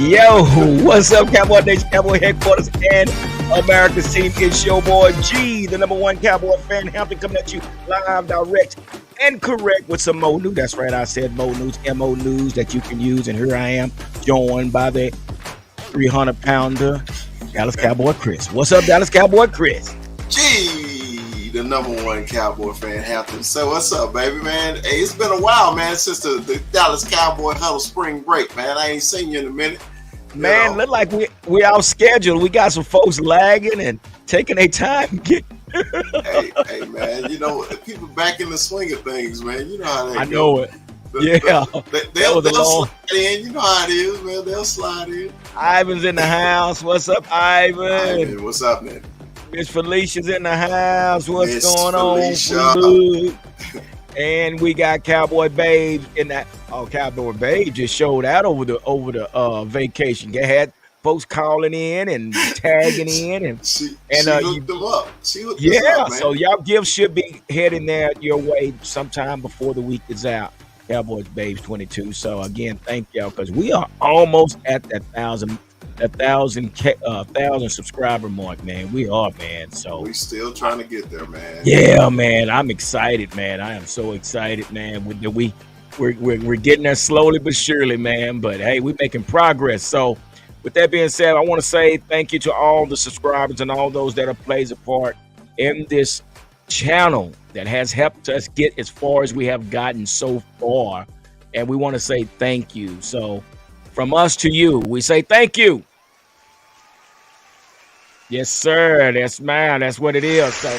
Yo, what's up, Cowboy Nation, Cowboy Headquarters, and America's team? It's your boy G, the number one Cowboy fan, Hampton, coming at you live, direct, and correct with some Mo News. That's right, I said Mo News, M-O News that you can use, and here I am, joined by the 300-pounder, Dallas Cowboy Chris. What's up, Dallas Cowboy Chris? G, the number one Cowboy fan, Hampton. So what's up, baby, man? Hey, it's been a while, man, since the Dallas Cowboy huddle spring break, man. I ain't seen you in a minute. Man, look like we out scheduled. We got some folks lagging and taking their time. hey, man, you know, people back in the swing of things, man. You know how they I know go. it. They'll slide in. You know how it is, man. They'll slide in. Ivan's in the house. What's up, Ivan? What's up, man? Miss Felicia's in the house. What's Miss going Felicia. on? And we got Cowboy Babe in that. Oh, Cowboy Babe just showed out over the vacation. They had folks calling in and tagging in, and she hooked them up. She hooked us up, man. So y'all gifts should be heading there your way sometime before the week is out. Cowboys Babes 22. So again, thank y'all, because we are almost at that thousand subscriber mark, man. We are, man. So we still trying to get there, man. Yeah, man. I'm excited, man. I am so excited, man. We're getting there slowly but surely, man. But hey, we're making progress. So with that being said, I want to say thank you to all the subscribers and all those that have played a part in this channel that has helped us get as far as we have gotten so far. And we want to say thank you. So from us to you, we say thank you. Yes, sir. That's mine. That's what it is. So,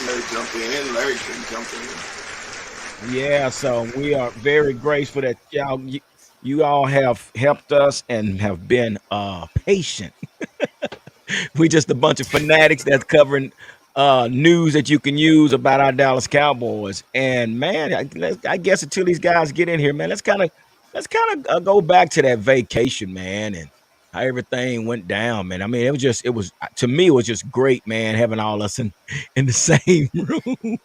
Larry jump in. Larry can jump in. Yeah, so we are very grateful that you all have helped us and have been patient. We just a bunch of fanatics that's covering news that you can use about our Dallas Cowboys. And man, I guess until these guys get in here, man, let's kind of go back to that vacation, man, and how everything went down, man. I mean, it was to me, it was just great, man, having all us in the same room.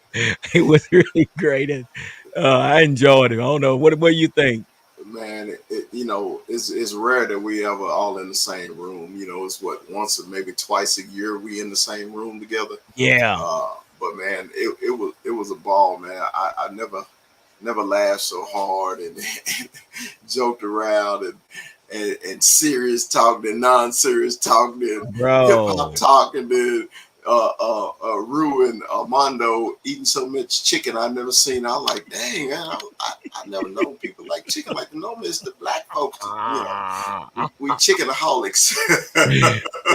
It was really great, and I enjoyed it. I don't know, what do you think? Man, it's rare that we ever all in the same room. You know, it's once or maybe twice a year we in the same room together. Yeah. But man, it was a ball, man. I never laughed so hard and joked around and serious talk and non-serious talk and hip hop talk, and then Rue and Armando eating so much chicken I've never seen. I was like, dang, man, I never known people like chicken. Like normally it's the black folks. We chickenaholics.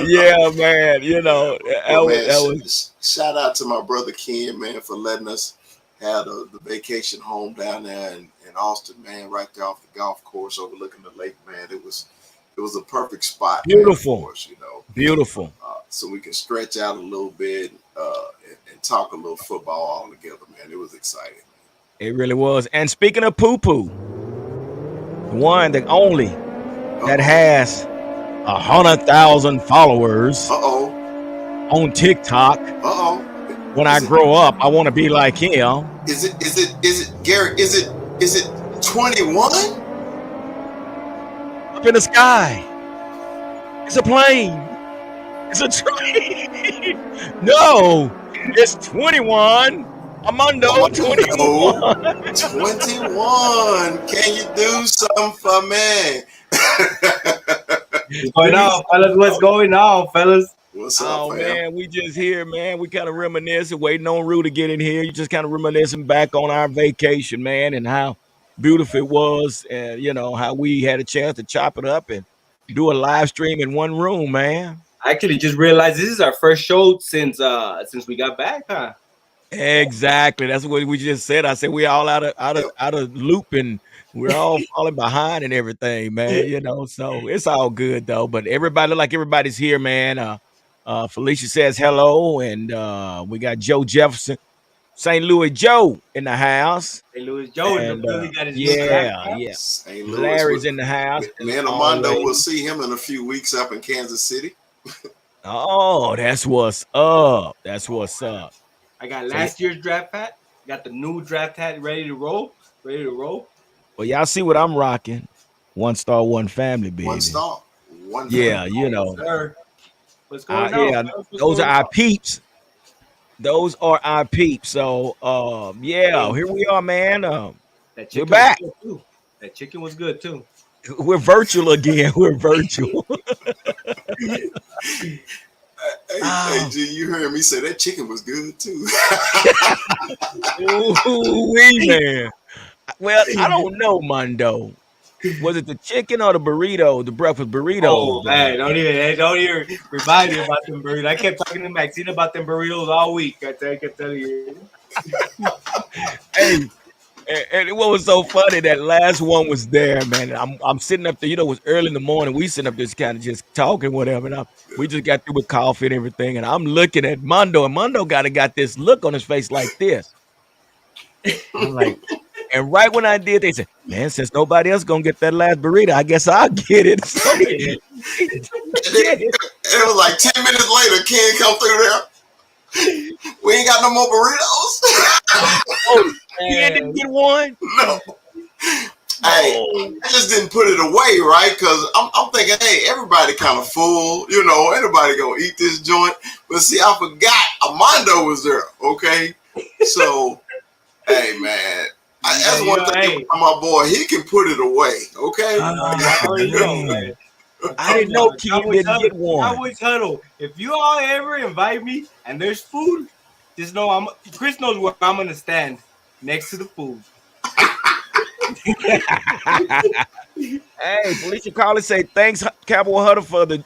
Yeah, man. You know, that was shout out to my brother Ken, man, for letting us have the vacation home down there in Austin, man, right there off the golf course overlooking the lake, man. It was a perfect spot. Beautiful, man, us, beautiful. So we can stretch out a little bit and talk a little football all together, man. It was exciting. It really was. And speaking of poo-poo, the one, the only that has 100,000 followers on TikTok. When I grow up, I want to be like him. Is it Garrett? Is it 21? Up in the sky. It's a plane. It's a train. No, it's 21. Armando, 21. 21. Can you do something for me? What's going on, fellas? What's going on, fellas? What's up, man? We just here, man. We kind of reminiscing, waiting on Rue to get in here. You just kind of reminiscing back on our vacation, man, and how beautiful it was, and how we had a chance to chop it up and do a live stream in one room, man. I actually just realized this is our first show since we got back, huh? Exactly. That's what we just said. I said we all out of loop, and we're all falling behind and everything, man. So it's all good though. But everybody's here, man. Felicia says hello, and we got Joe Jefferson, St. Louis Joe in the house. St. Louis Joe, and got his Larry's in the house. Man, Armando, we'll see him in a few weeks up in Kansas City. Oh, that's what's up. That's what's up. I got last year's draft hat. Got the new draft hat ready to roll. Well, y'all see what I'm rocking. One star, one family, One baby. star, one Yeah, family. you Yes, know. sir. What's going on, Yeah, fellas? What's those are going our on? peeps. Those are our peeps. So, yeah, Hey, here we are, man. that We're chicken was back. good too. That chicken was good too. We're virtual again. We're virtual. Hey, Oh, G, you heard me say that chicken was good too. ooh, wee, man. Well, I don't know, Mondo. Was it the chicken or the burrito, the breakfast burritos? Oh man, don't even remind me about them burritos. I kept talking to Maxine about them burritos all week. I kept telling you. Hey, and what was so funny, that last one was there, man. I'm sitting up there, it was early in the morning. We sitting up just kind of just talking, whatever. And we just got through with coffee and everything. And I'm looking at Mondo, and Mondo got this look on his face like this. I'm like, and right when I did, they said, "Man, since nobody else gonna get that last burrito, I guess I'll get it." So he get it. It was like 10 minutes later, Ken come through there. We ain't got no more burritos. Oh, Ken didn't Man, get one. No. Hey, No. I just didn't put it away, right? Because I'm thinking, hey, everybody kind of full, anybody gonna eat this joint. But see, I forgot Armando was there, okay? So, hey, man, that's one thing hey, about my boy. He can put it away, okay? I Oh already know, man, man. I Come didn't know on, Ken Cowboys didn't Huddle. get one. Cowboys Huddle. If you all ever invite me and there's food, just know Chris knows where I'm gonna stand next to the food. Hey, Felicia Collins say thanks, Cowboy Huddle, for the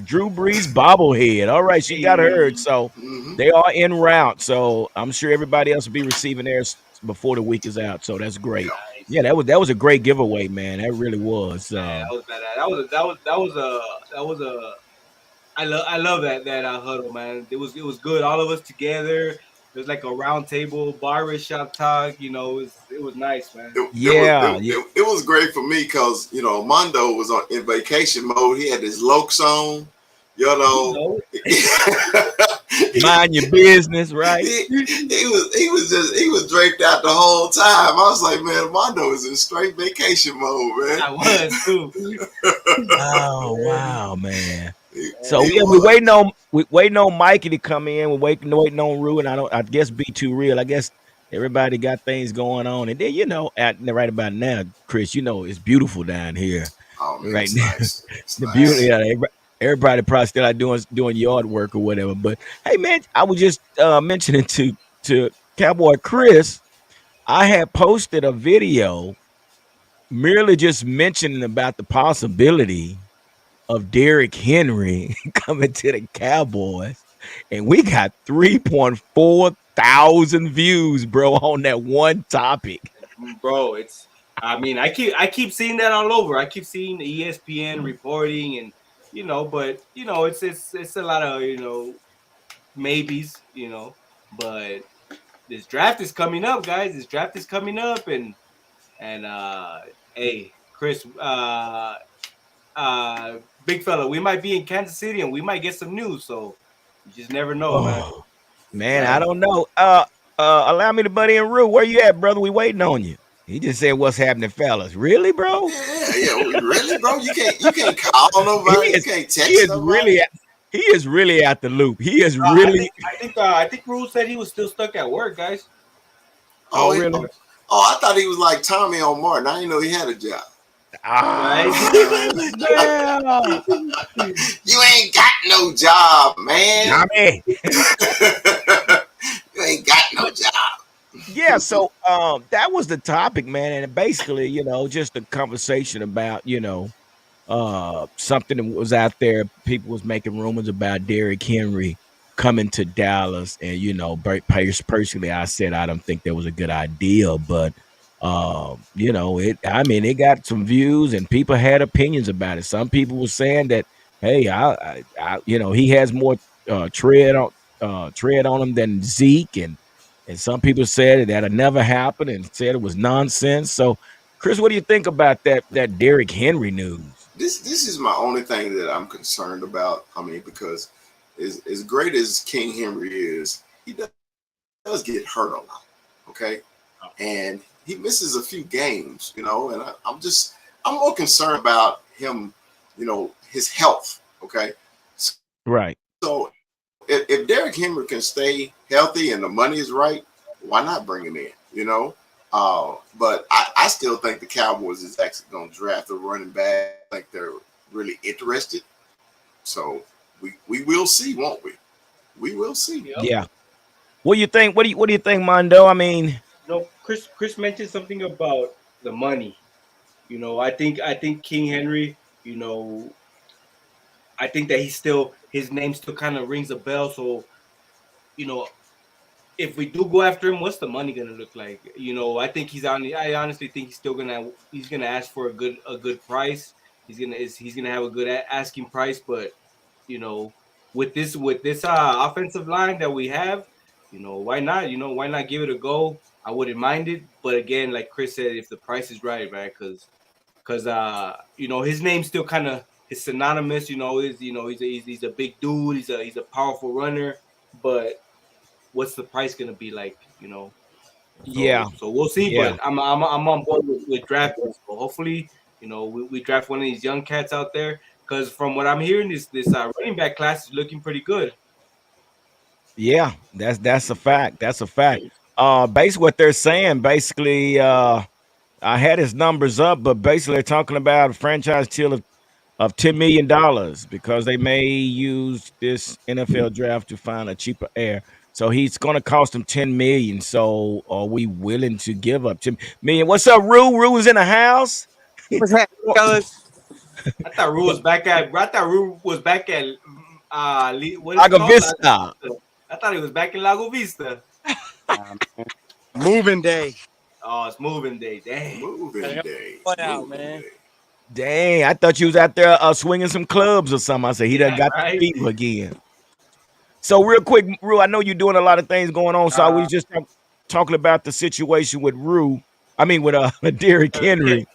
Drew Brees bobblehead. All right, she got hers, so Mm-hmm. they are en route. So I'm sure everybody else will be receiving theirs before the week is out. So that's great. Nice. Yeah, that was a great giveaway, man. That really was. That was bad. That was a. I love that huddle, man. It was good. All of us together. It was like a round table barbershop talk. It was nice, man. Yeah, yeah. It was great for me because Mondo was in vacation mode. He had his lokes on, you You know. know. Mind your business, right? he was draped out the whole time. I was like, man, Mondo is in straight vacation mode, man. I was too. Oh Man, wow, man. So He yeah, was. we waiting on Mikey to come in. We're waiting on Rue, and I guess be too real. I guess everybody got things going on, and then at right about now, Chris, it's beautiful down here Oh man, right it's now. nice. It's The beauty, nice. yeah, everybody probably still out doing yard work or whatever. But hey, man, I was just mentioning to Cowboy Chris, I had posted a video merely just mentioning about the possibility of Derrick Henry coming to the Cowboys, and we got 3.4 thousand views, bro, on that one topic. bro, I keep seeing that all over. I keep seeing the ESPN reporting, and but it's a lot of maybes, but this draft is coming up, guys. This draft is coming up, and hey, Chris, big fella, we might be in Kansas City and we might get some news. So you just never know, man. Oh man, I Right? don't know. Allow me to buddy and Rue. Where you at, brother? We waiting on you. He just said, "What's happening, fellas?" Really, bro? Yeah. Really, bro? You can't call He nobody. You is can't he text is nobody. really he is really at the loop. He is I really. think I think Rule said he was still stuck at work, guys. Oh, Oh, really? I thought he was like Tommy on Martin. I didn't know he had a job. Right? Ah, yeah. You ain't got no job, man. Tommy. You ain't got no But job. yeah, so that was the topic, man, and basically, just a conversation about, something that was out there. People was making rumors about Derrick Henry coming to Dallas, and personally, I said I don't think that was a good idea, but it. I mean, it got some views, and people had opinions about it. Some people were saying that, hey, he has more tread on him than Zeke, and some people said that'll never happen, and said it was nonsense. So, Chris, what do you think about that Derrick Henry news? This is my only thing that I'm concerned about. I mean, because as great as King Henry is, he does get hurt a lot. Okay, and he misses a few games, and I'm I'm more concerned about him, his health. Okay, Right. so if Derrick Henry can stay healthy and the money is right, why not bring him in? But I still think the Cowboys is actually going to draft a running back. I think they're really interested. So we will see, won't we? We will see. Yep. Yeah. What do you think? What do you think, Mondo? I mean, No, Chris mentioned something about the money. I think King Henry. I think that his name still kind of rings a bell. So you know, if we do go after him, what's the money gonna look like? I think I honestly think he's gonna ask for a good price. He's gonna have a good asking price, but you know, with this offensive line that we have, why not? Why not give it a go? I wouldn't mind it, but again, like Chris said, if the price is right, man, because his name still kind of is synonymous. He's a big dude. He's a powerful runner, but what's the price gonna be like? yeah, So we'll see. yeah, But I'm on board with drafting. So hopefully, we draft one of these young cats out there. Because from what I'm hearing, this running back class is looking pretty good. yeah. That's a fact. That's a fact. Basically what they're saying, basically, I had his numbers up, but basically they're talking about a franchise deal of $10 million because they may use this NFL draft to find a cheaper heir. So he's going to cost them 10 million. So are we willing to give up 10 million? What's up, Rue? Rue is in the house. What's happening, fellas? I thought Rue was back at what is it Lago called? Vista. I thought he was back in Lago Vista. Man. Moving day. Oh, it's moving day. Dang. Moving day. Fun out, Moving man. day. Dang, I thought you was out there swinging some clubs or something. I said he done Yeah, got the right. fever again. So real quick, Rue, I know you're doing a lot of things going on. So I was just talking about the situation with Rue. I mean, with Derrick Henry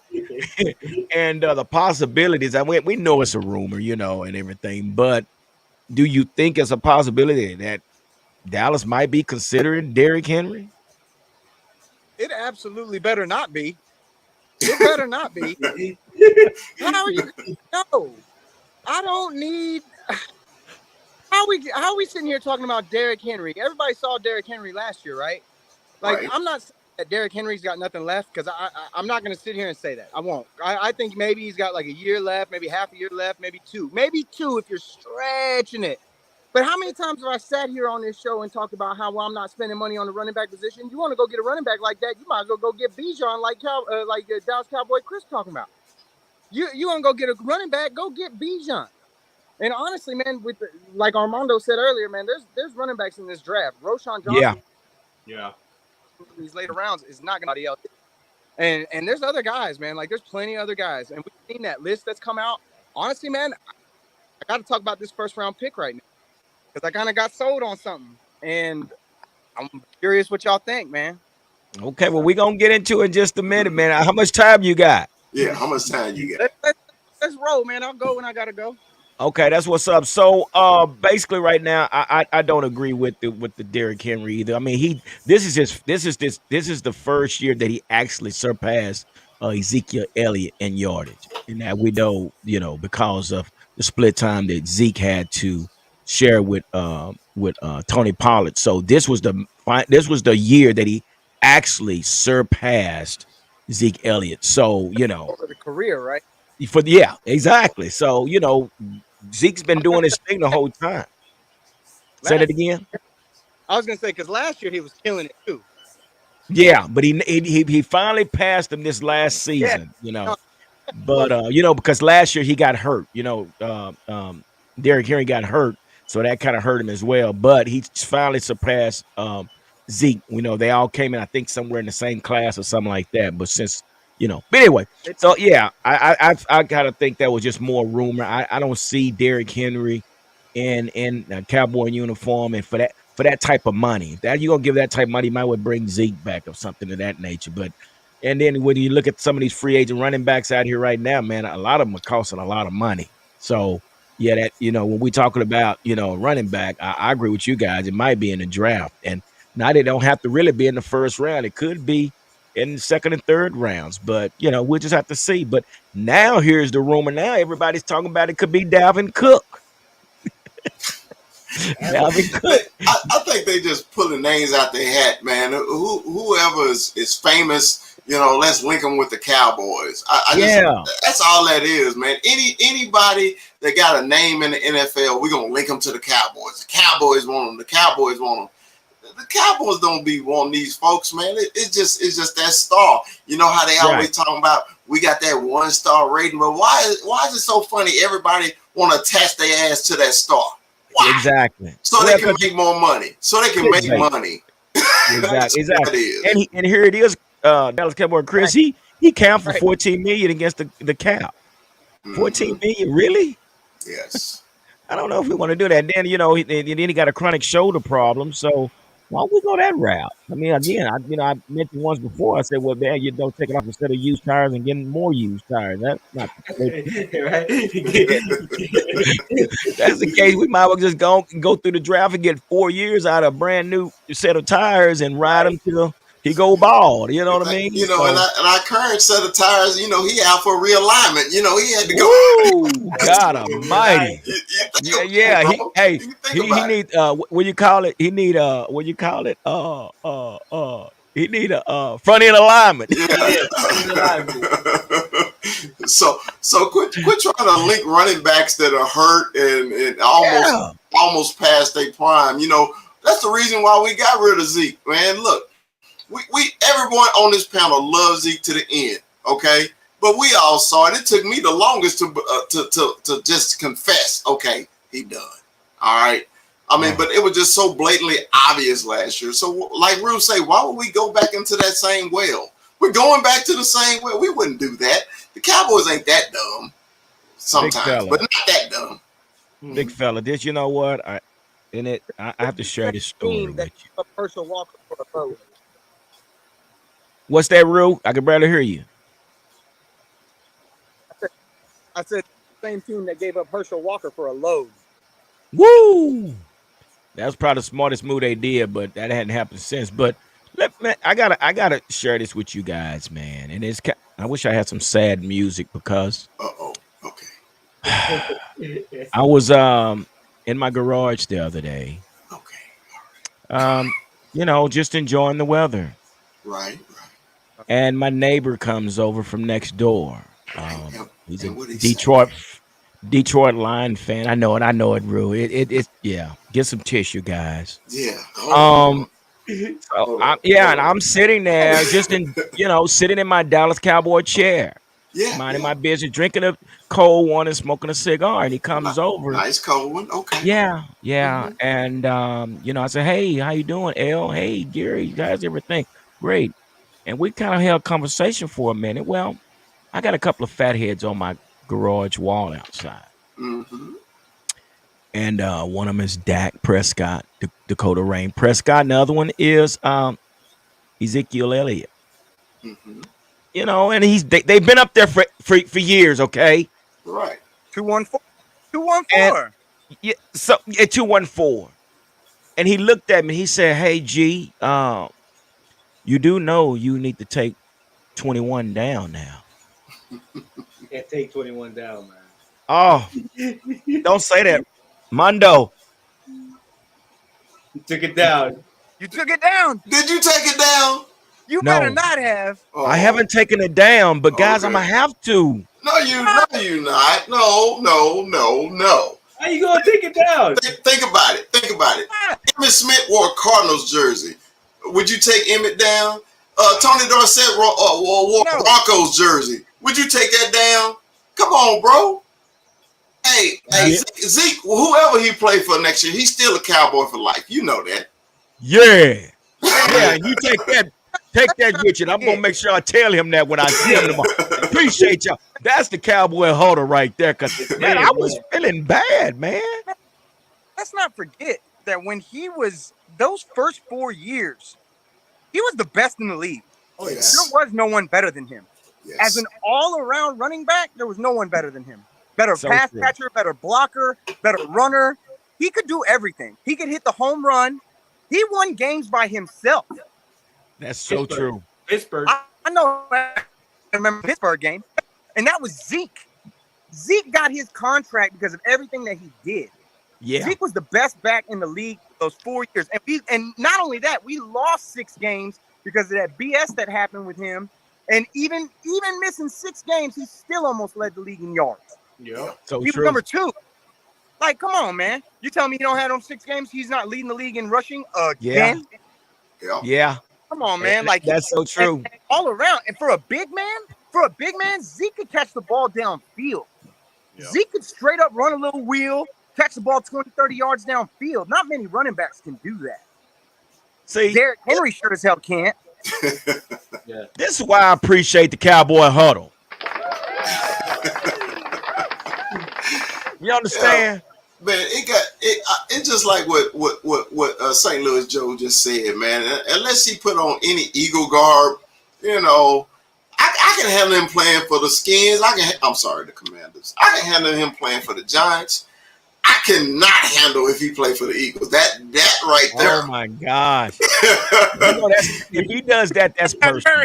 and the possibilities. We know it's a rumor, and everything. But do you think it's a possibility that Dallas might be considering Derrick Henry? It absolutely better not be. It better not be. How are you? No, I don't need. How are we sitting here talking about Derrick Henry? Everybody saw Derrick Henry last year, right? Like, Right. I'm not saying that Derrick Henry's got nothing left because I'm not going to sit here and say that. I won't. I think maybe he's got like a year left, maybe half a year left, maybe two if you're stretching it. But how many times have I sat here on this show and talked about how I'm not spending money on the running back position? You want to go get a running back like that, you might as well go get Bijan like Dallas Cowboy Chris talking about. You want to go get a running back, go get Bijan. And honestly, man, like Armando said earlier, man, there's running backs in this draft. Roshan Johnson, Yeah, Yeah. these later rounds is not going to be else. And there's other guys, man. Like there's plenty of other guys, and we've seen that list that's come out. Honestly, man, I got to talk about this first round pick right now because I kind of got sold on something, and I'm curious what y'all think, man. okay. Well, we're gonna get into it in just a minute, man. How much time you got? Yeah. How much time you got? Let's roll, man. I'll go when I gotta go. Okay, that's what's up. So, basically, right now, I don't agree with the Derrick Henry either. I mean, this is the first year that he actually surpassed Ezekiel Elliott in yardage, and that we know, because of the split time that Zeke had to share with Tony Pollard. So this was the year that he actually surpassed Zeke Elliott. So For the career, right? yeah, exactly. So Zeke's been doing his thing the whole time. Say that Last, again. I was gonna say because last year he was killing it too. Yeah, but he finally passed him this last Yeah. season. But because last year he got hurt. Derrick Henry got hurt, so that kind of hurt him as well. But he finally surpassed Zeke. They all came in, I think, somewhere in the same class or something like that. But but anyway, so yeah, I gotta think that was just more rumor. I don't see Derrick Henry in a Cowboy uniform, and for that type of money, that you gonna give that type of money, you might well bring Zeke back or something of that nature. But and then when you look at some of these free agent running backs out here right now, man, a lot of them are costing a lot of money. So yeah, that when we talking about running back, I agree with you guys. It might be in the draft, and now they don't have to really be in the first round. It could be in second and third rounds. But we'll just have to see. But now here's the rumor. Now everybody's talking about it could be Dalvin Cook. Dalvin Cook. I think they just pulling names out their hat, man. Whoever is famous, let's link them with the Cowboys. That's all that is, man. Anybody that got a name in the NFL, we're gonna link them to the Cowboys. The Cowboys want them. The Cowboys want them. The Cowboys don't be wanting these folks, man. It's just that star. You know how they always talking about we got that 1-star rating, but why is it so funny? Everybody want to attach their ass to that star. Why? Exactly. So they can make more money. So they can make money. Exactly. And here it is, Dallas Cowboy Chris. He counted for 14 million against the Cow. 14 million, really? Yes. I don't know if we want to do that. Then then he got a chronic shoulder problem. So why don't we go that route? I mean, again, I mentioned once before. I said, well, man, you don't take it off instead of used tires and getting more used tires. That's not right. That's the case. We might well just go through the draft and get 4 years out of a brand new set of tires and ride him till he go bald. You know what I mean? And our current set of tires, he out for realignment. He had to go. Ooh, God Almighty! He need what you call it? He need what you call it? He need a front end alignment. Yeah. So quit trying to link running backs that are hurt and almost past their prime. That's the reason why we got rid of Zeke, man. Look. We everyone on this panel loves Zeke to the end, okay? But we all saw it. It took me the longest to just confess, okay, he done. All right. I mean, but it was just so blatantly obvious last year. So, like Rue say, why would we go back into that same well? We're going back to the same well. We wouldn't do that. The Cowboys ain't that dumb sometimes, but not that dumb. Big fella, this, you know what? I have to share this story with you. Herschel Walker for a vote. What's that, Rue? I can barely hear you. I said same team that gave up Herschel Walker for a load. Woo! That was probably the smartest move they did, but that hadn't happened since. But I gotta share this with you guys, man. And I wish I had some sad music because okay. I was in my garage the other day. Okay. Just enjoying the weather. Right. And my neighbor comes over from next door. He's a Detroit Lion fan. I know it, Rue. It Get some tissue, guys. Yeah. And I'm sitting there, just sitting in my Dallas Cowboy chair, minding my business, drinking a cold one and smoking a cigar. And he comes over. Nice cold one. Okay. Yeah. And I said, hey, how you doing, L? Hey, Gary, you guys, everything great. And we kind of held a conversation for a minute. Well, I got a couple of fatheads on my garage wall outside. Mm-hmm. And one of them is Dak Prescott, Dakota Rain Prescott. And the other one is Ezekiel Elliott. Mm-hmm. And they've been up there for years, okay? Right. 214. 214. Yeah, so 214. And he looked at me, he said, hey, G, you do know you need to take 21 down now. You can't take 21 down, man. Oh, don't say that. Mondo. You took it down. You took it down. Did you take it down? You better not have. I haven't taken it down, but guys, I'm going to have to. No, you not. No. How you going to take it down? Think about it. Emmitt Smith wore a Cardinals jersey. Would you take Emmett down? Tony Dorsett wore Broncos jersey. Would you take that down? Come on, bro. Hey, Zeke, whoever he play for next year, he's still a Cowboy for life. You know that. Yeah. You take that with you. I'm gonna make sure I tell him that when I see him tomorrow. Appreciate y'all. That's the Cowboy holder right there. Cause man, I was feeling bad, man. Let's not forget that when he was those first 4 years, he was the best in the league. Oh, yes. There was no one better than him. Yes. As an all-around running back, there was no one better than him. Better pass catcher, better blocker, better runner. He could do everything. He could hit the home run. He won games by himself. That's so true. Pittsburgh. I know. I remember the Pittsburgh game, and that was Zeke. Zeke got his contract because of everything that he did. Yeah. Zeke was the best back in the league those 4 years, and not only that, we lost 6 games because of that BS that happened with him. And even missing 6 games, he still almost led the league in yards. Yeah. So He was true. number 2. Like, come on, man! You tell me he don't have them 6 games? He's not leading the league in rushing Yeah. again? Yeah. Yeah. Come on, man! Like That's so true. and all around, and for a big man, Zeke could catch the ball downfield. Yeah. Zeke could straight up run a little wheel, catch the ball 20, 30 yards downfield. Not many running backs can do that. See, Derrick Henry sure as hell can't. Yeah. this is why I appreciate the Cowboy huddle. You understand? Man, it's just like what St. Louis Joe just said, man. Unless he put on any Eagle garb, you know, I can handle him playing for the Skins. I'm sorry, the Commanders. I can handle him playing for the Giants. I cannot handle if he play for the Eagles. That right there. Oh my gosh! If he does that, that's personal.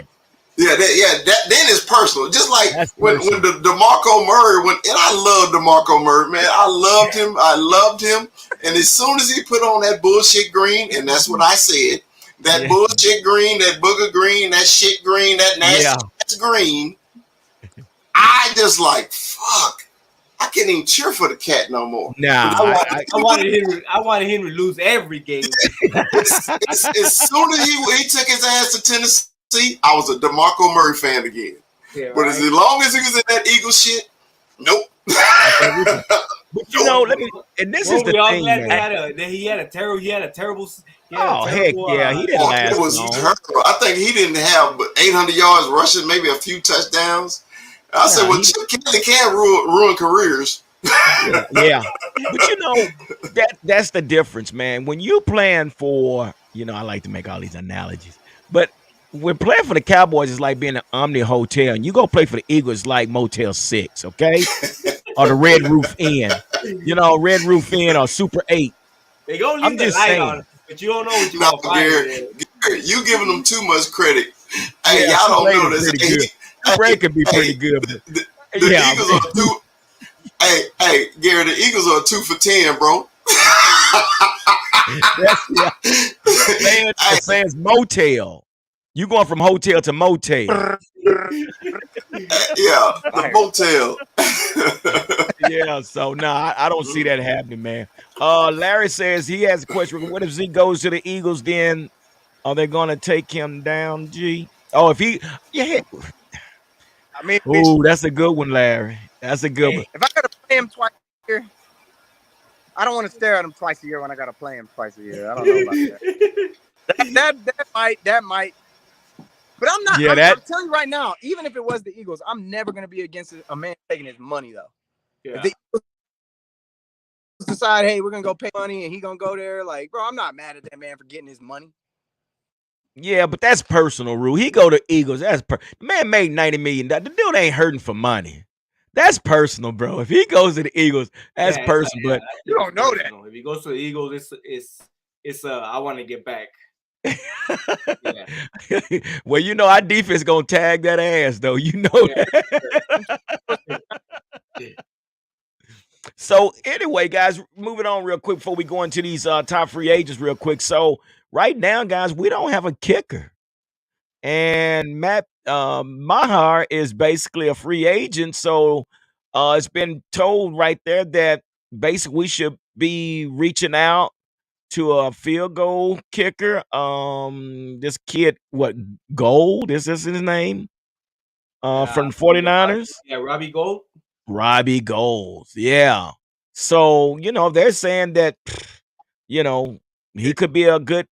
Yeah, then it's personal. Just like That's when personal. the DeMarco Murray, and I love DeMarco Murray, man. I loved him. And as soon as he put on that bullshit green, and that's what I said, that bullshit green, that booger green, that shit green, that nasty green, I just like, fuck. I can't even cheer for the cat no more. Nah, I wanted him to lose every game. As soon as he took his ass to Tennessee, I was a DeMarco Murray fan again. Yeah, But as long as he was in that Eagle shit, nope. but you know, and this is the thing, man. He had a terrible. Oh heck yeah, he didn't last it was long. terrible. I think he didn't have but 800 yards rushing, maybe a few touchdowns. I said, well, Chip Kelly can ruin careers. Yeah, but you know that's the difference, man. When you playing for, I like to make all these analogies, but when playing for the Cowboys is like being an Omni Hotel, and you go play for the Eagles like Motel 6, okay, or the Red Roof Inn, Red Roof Inn or Super 8. They gonna leave the light on, but you don't know what you're gonna find. Gary, you giving them too much credit. Hey, y'all don't know this. Brad could be pretty good, but the Eagles are two. Hey, Gary, the Eagles are 2 for 10, bro. Saying motel. You going from hotel to motel? The motel. Yeah, so I don't see that happening, man. Larry says he has a question. What if Zeke goes to the Eagles? Then are they going to take him down? G. Oh, if he, I mean, ooh, that's a good one, Larry. That's a good one. If I gotta play him twice a year, I don't want to stare at him twice a year when I gotta play him twice a year. I don't know about that. that might. But I'm not. I'm telling you right now, even if it was the Eagles, I'm never gonna be against a man taking his money though. Yeah. If the Eagles decide, hey, we're gonna go pay money, and he gonna go there, like, bro, I'm not mad at that man for getting his money. Yeah, but that's personal, Rue. He go to Eagles. That's the man made $90 million. The dude ain't hurting for money. That's personal, bro. If he goes to the Eagles, that's personal. But you don't know that. If he goes to the Eagles, it's I want to get back. Well, our defense gonna tag that ass, though. That. So anyway, guys, moving on real quick before we go into these top free agents real quick. So right now, guys, we don't have a kicker. And Matt Maher is basically a free agent. So it's been told right there that basically we should be reaching out to a field goal kicker. This kid, Gold? Is this his name? From the 49ers? Yeah, Robbie Gold. Robbie Gold. Yeah. So, they're saying that, he could be a good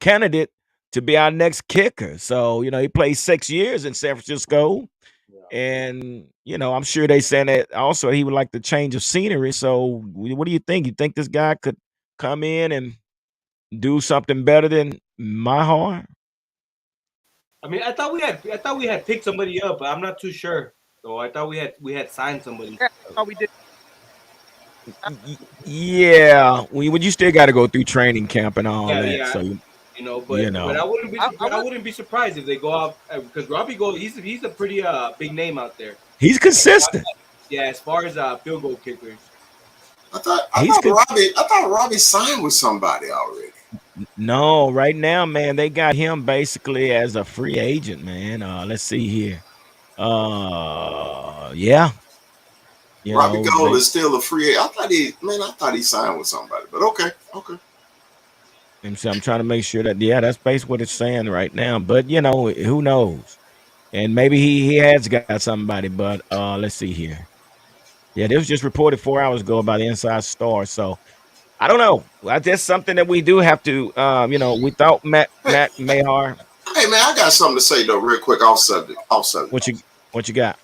candidate to be our next kicker. So, he played 6 years in San Francisco. Yeah. And, I'm sure they saying that also he would like the change of scenery. So what do you think? You think this guy could come in and do something better than Maher? I mean, I thought we had picked somebody up, but I'm not too sure. So I thought we had signed somebody. Yeah, I thought we did. Yeah, you still got to go through training camp and all that. Yeah. So You know, You but know, I wouldn't be I I would. wouldn't be surprised if they go out because Robbie Gold he's a pretty big name out there. he's consistent. Yeah, as far as field goal kickers. He's con- I thought Robbie signed with somebody already. no, right now, man, they got him basically as a free agent, man. Let's see here. Yeah, you Robbie know, Gold is still a free agent. I thought he signed with somebody. But okay, okay. I'm trying to make sure that yeah, that's basically what it's saying right now. But you know, who knows? And maybe he has got somebody, but let's see here. Yeah, this was just reported 4 hours ago by the Inside Star. So I don't know. That's something that we do have to, without Hey, Matt Mayar. hey, man, I got something to say though, real quick, off subject. Off subject. What you got?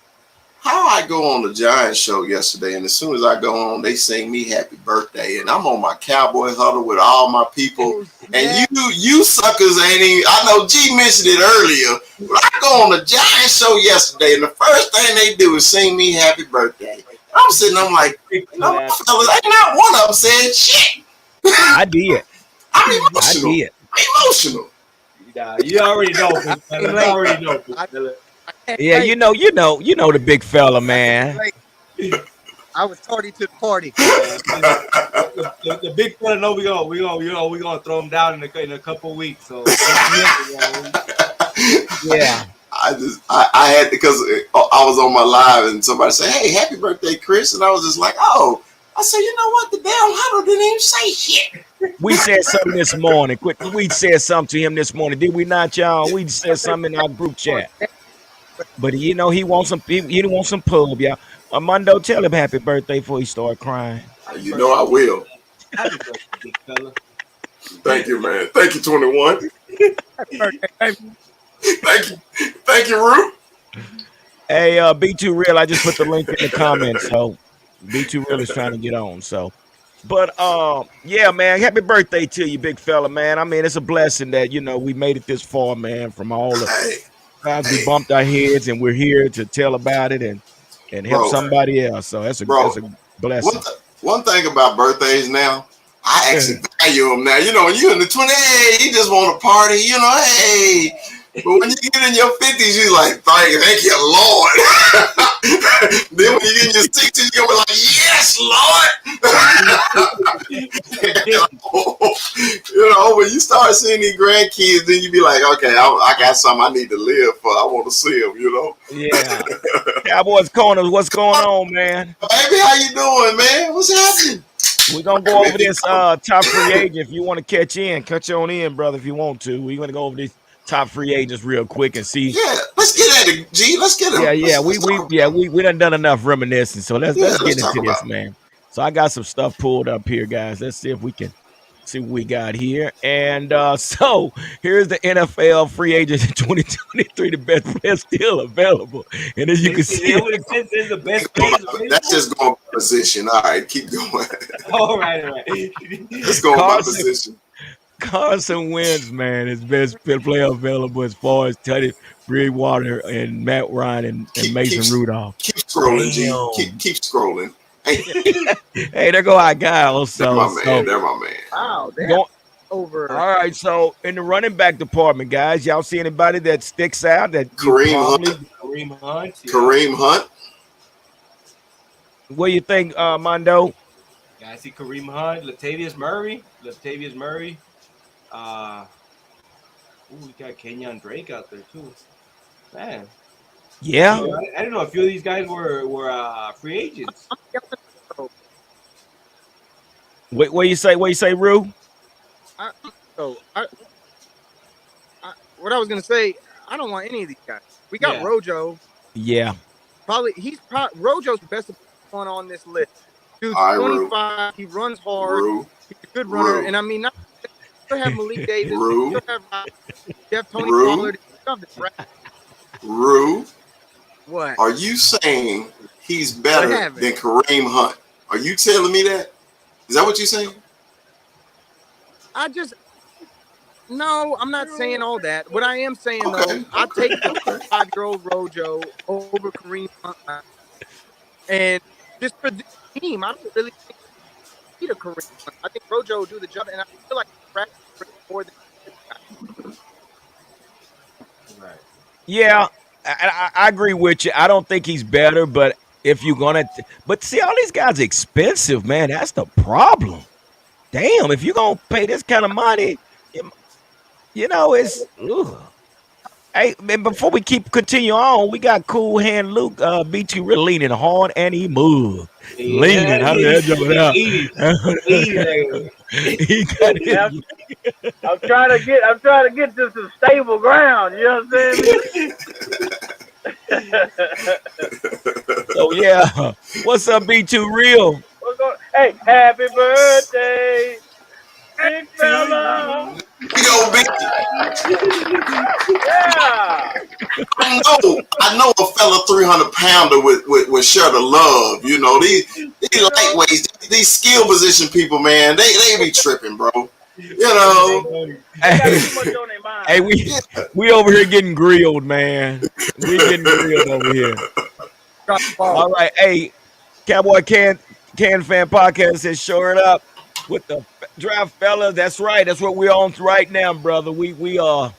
How I go on the Giants show yesterday, and as soon as I go on, they sing me happy birthday, and I'm on my cowboy huddle with all my people, and you suckers ain't even. I know G mentioned it earlier, but I go on the Giants show yesterday, and the first thing they do is sing me happy birthday. I'm sitting, I'm like, fellas, ain't not one of them saying shit. I did. I'm I emotional. did. I'm emotional. Nah, you already know, big fella. You already know, big fella. Yeah, you know the big fella, man. I was tardy to the party. The big fella know we gonna throw him down in a couple of weeks. So Yeah. I had because I was on my live and somebody said, "Hey, happy birthday, Chris," and I was just like, "Oh." I said, "You know what? The damn huddle didn't even say shit." We said something this morning. We said something to him this morning, did we not, y'all? We said something in our group chat. But he wants he wants some pub, y'all. Armando, tell him happy birthday before he start crying. You know I will. happy birthday, big fella. Thank you, man. Thank you, 21. Birthday. Thank you, Rue. Hey, B2 Real, I just put the link in the comments. So B2 Real is trying to get on. So, but yeah, man, happy birthday to you, big fella, man. I mean, it's a blessing that we made it this far, man. From all the Hey, times we bumped our heads, and we're here to tell about it and help bro, somebody else. So that's bro. a blessing. One thing about birthdays now, I Yeah. actually value them now. You know, when you in the 20s, hey, you just want to party. You know, hey. But when you get in your 50s, you like, thank you, Lord. Then when you get in your 60s, you're gonna be like, yes, Lord. You know, when you start seeing these grandkids, then you be like, okay, I got something I need to live for. I want to see them, you know. Yeah. Cowboys Corners, what's going on, man? Baby, how you doing, man? What's happening? We're gonna go over this top free agent. If you want to catch on in, brother, if you want to. We're gonna go over these top free agents real quick and see. Yeah, let's get at it, G. Let's get him. Yeah. Let's We done enough reminiscing. So let's get let's talk into this, about it. man. So I got some stuff pulled up here, guys. Let's see if we can see what we got here. And so here's the NFL free agent in 2023. The best players still available. And as you can see, This the best players available. That's just going by position. All right, keep going. All right. Let's go by position. Carson Wentz, man, is best player available as far as Teddy Bridgewater and Matt Ryan and Mason Rudolph. Keep scrolling, G. Damn. Keep scrolling. Hey, Hey, there go our guy also. they're my man. They're my man. Wow, Go- over. all right, so in the running back department, guys, y'all see anybody that sticks out that you Kareem probably Hunt. Kareem Hunt. Yeah. Kareem Hunt. what do you think, Mondo? Yeah, I see Kareem Hunt, Latavius Murray. We got Kenyon Drake out there too. Man, Yeah. I didn't know a few of these guys were free agents. What you say? What you say, Rue? What I was gonna say, I don't want any of these guys. We got Yeah. Rojo. Yeah. Rojo's the best one on this list. Dude's All right, 25. He runs hard. Rue. He's a good runner. Rue. And I mean, not you have Malik Davis. Rue. You have Tony Rue. Pollard. You have the draft. Rue. What? Are you saying he's better What happened? than Kareem Hunt? Are you telling me that? Is that what you're saying? No, I'm not saying all that. What I am saying Okay, though, I take the 5-year-old Rojo over Kareem Hunt, and just for this team, I don't really think he need a Kareem Hunt. I think Rojo will do the job, and I feel like he's more than Right. Yeah, I agree with you. I don't think he's better, but if you're gonna, but see, all these guys are expensive, man. That's the problem. Damn, if you're gonna pay this kind of money, you, you know, it's. Ugh. Hey, man, before we continue on, we got Cool Hand Luke. BT really leaning hard and he moved. Yeah, Leaning. How did that jump out? eating, eating. He got his. Yeah, I'm trying to get to some stable ground. You know what I'm saying? So yeah, what's up, B2 Real? Hey, happy birthday, big fella. Yo, B, Yeah. I know a fella 300-pounder would share the love. You know, these lightweights, these skill position people, man, they be tripping, bro. You know. They got Hey, too much on their mind. hey, we over here getting grilled, man. We getting grilled over here. All right, hey, Cowboy Can Fan Podcast says, "Show it up with the draft fellas." That's right. That's what we're on right now, brother. We are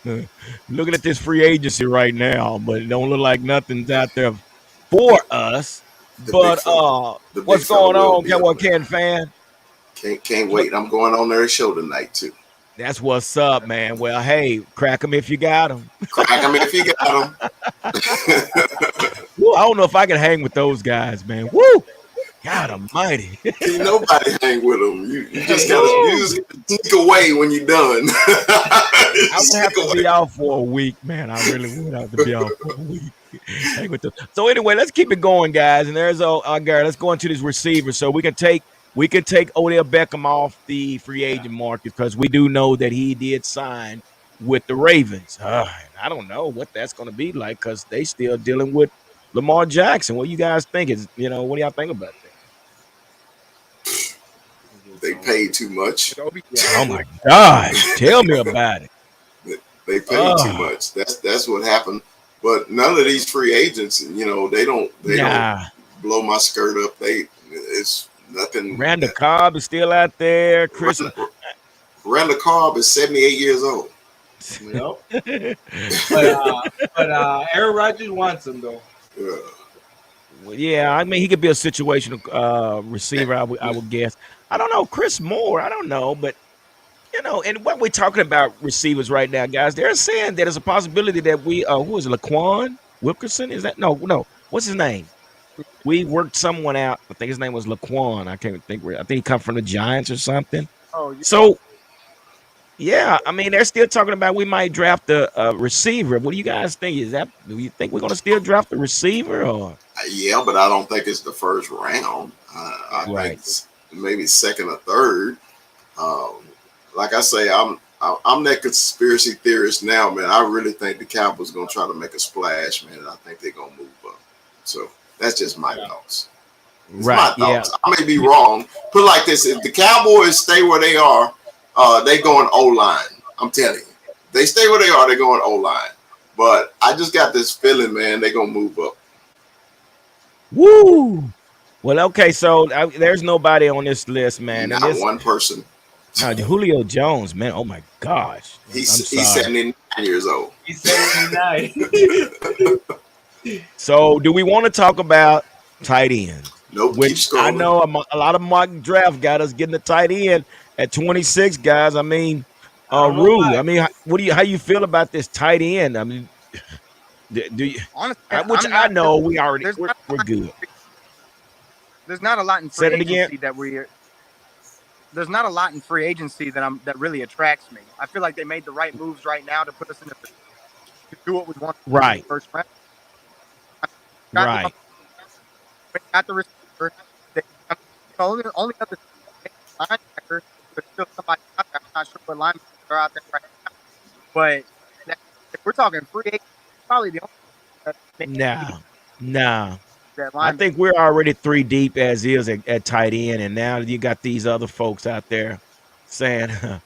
looking at this free agency right now, but it don't look like nothing's out there for us. The big But fella, the big what's fella going will on, be up Cowboy there. Can Fan? Can't wait. I'm going on their show tonight too. That's what's up, man. Well, hey, crack them if you got them. Crack them if you got them. Woo, I don't know if I can hang with those guys, man. Woo! God Almighty. Can't nobody hang with them. You just gotta sneak away when you're done. I would have Sneak to away. be out for a week, man. I really would have to be out for a week. Hang with them. So anyway, let's keep it going, guys. And there's Gary. Let's go into these receivers so we can take Odell Beckham off the free agent market because we do know that he did sign with the Ravens. I don't know what that's going to be like because they still dealing with Lamar Jackson. What do you guys think? What do y'all think about that? They paid too much. Oh my gosh, tell me about it. They paid too much. That's what happened. But none of these free agents, they don't blow my skirt up. It's nothing. Randall Cobb is still out there. Chris Randall Cobb is 78 years old. Nope. but Aaron Rodgers wants him though. Yeah. Well, yeah, I mean he could be a situational receiver. I would guess. I don't know, Chris Moore. I don't know, but and what we're talking about receivers right now, guys, they're saying that there's a possibility that we who is it, Laquan Wilkerson? Is that no? What's his name? We worked someone out. I think his name was Laquan. I can't think where. I think he come from the Giants or something. Oh, yeah. So yeah, I mean they're still talking about we might draft a receiver. What do you guys think? Do you think we're gonna still draft a receiver or? Yeah, but I don't think it's the first round. I think it's maybe second or third. Like I say, I'm that conspiracy theorist now, man. I really think the Cowboys gonna try to make a splash, man. And I think they're gonna move up. So that's just my thoughts. It's my thoughts. I may be wrong. Put it like this: if the Cowboys stay where they are, they going O-line. I'm telling you, they stay where they are, they're going O-line. But I just got this feeling, man, they're gonna move up. Woo! Well, okay, so there's nobody on this list, man. Not one person. Julio Jones, man. Oh my gosh, he's 79 years old. He's 79. So, do we want to talk about tight end? Nope. Which I know a lot of mock draft got us getting the tight end at 26, guys. I mean, Rue. I mean, how you feel about this tight end? I mean, do you? Honestly, I know we're good. There's not a lot in Say free it again. agency there's not a lot in free agency that really attracts me. I feel like they made the right moves right now to put us in to do what we want. Right. First round. Right. Got the receiver. Only other linebacker. There's still somebody out there. I'm not sure what linebackers are out there right now. But if we're talking free agency, probably the only. No. I think we're already 3 deep as is at tight end, and now you got these other folks out there saying that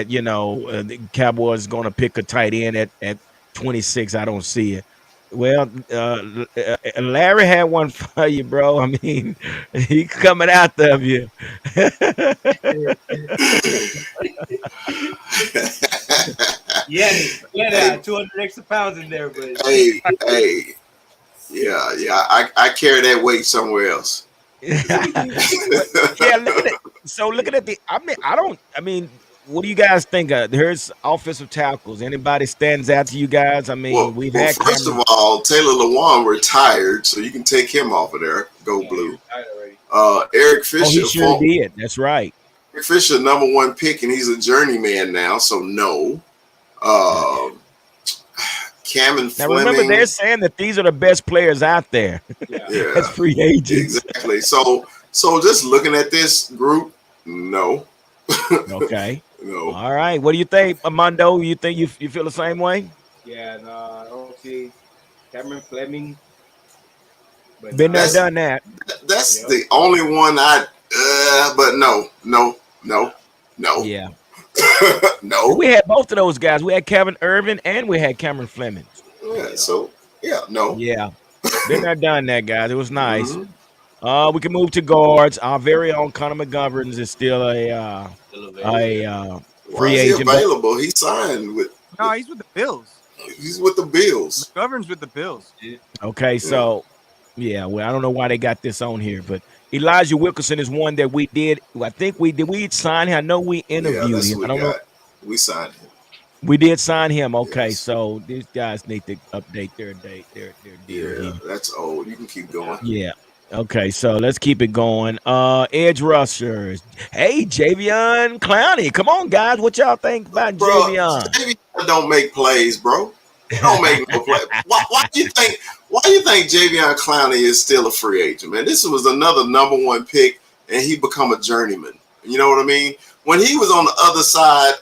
the Cowboys is going to pick a tight end at 26. I don't see it. Well, Larry had one for you, bro. I mean, he coming after of you. Hey, 200 extra pounds in there, but hey, hey, yeah. I carry that weight somewhere else. But yeah, look at it. So looking at the, I mean, I don't. I mean, what do you guys think? Here's offensive tackles. Anybody stands out to you guys? I mean, we've Well, had first of Cameron. all, Taylor Lewan retired, so you can take him off of there. Go yeah, he blue. retired already. Eric Oh, he Fisher, sure did. That's right. Eric Fisher, number one pick, and he's a journeyman now, so no. Um, Cameron Now remember, Fleming, they're saying that these are the best players out there Yeah. as yeah, free agents. exactly. So just looking at this group, no, Okay. no. All right. What do you think, Armando? You think you feel the same way? Yeah, no, I don't see Cameron Fleming, but Been there, That's done that. that's yep. the only one but no, Yeah. And no. we had both of those guys. We had Kevin Irvin and we had Cameron Fleming. Yeah, Yeah. so yeah, no. Yeah. Been there, done that, guys. It was nice. Mhm. We can move to guards. Our very own Connor McGoverns is still Still available, a yeah. Why free is he agent, but available? He signed with No, he's with the Bills. he's with the Bills. McGovern's with the Bills. okay. Yeah, So yeah, well, I don't know why they got this on here, but Elijah Wilkerson is one that we did. I think we sign him. I know we yeah, interviewed that's him. who I we don't know. got. We signed him. We did sign him. Okay, Yes. so these guys need to update their deal Yeah, here. that's old. You can keep Yeah. going. Yeah. Okay, so let's keep it going. Edge rushers. Hey, Javion Clowney. Come on, guys. What y'all think about Bro, Javion? Davey don't make plays, bro. He don't make no play. Why do you think? Why do you think Javion Clowney is still a free agent, man? This was another number one pick, and he become a journeyman. You know what I mean? When he was on the other side,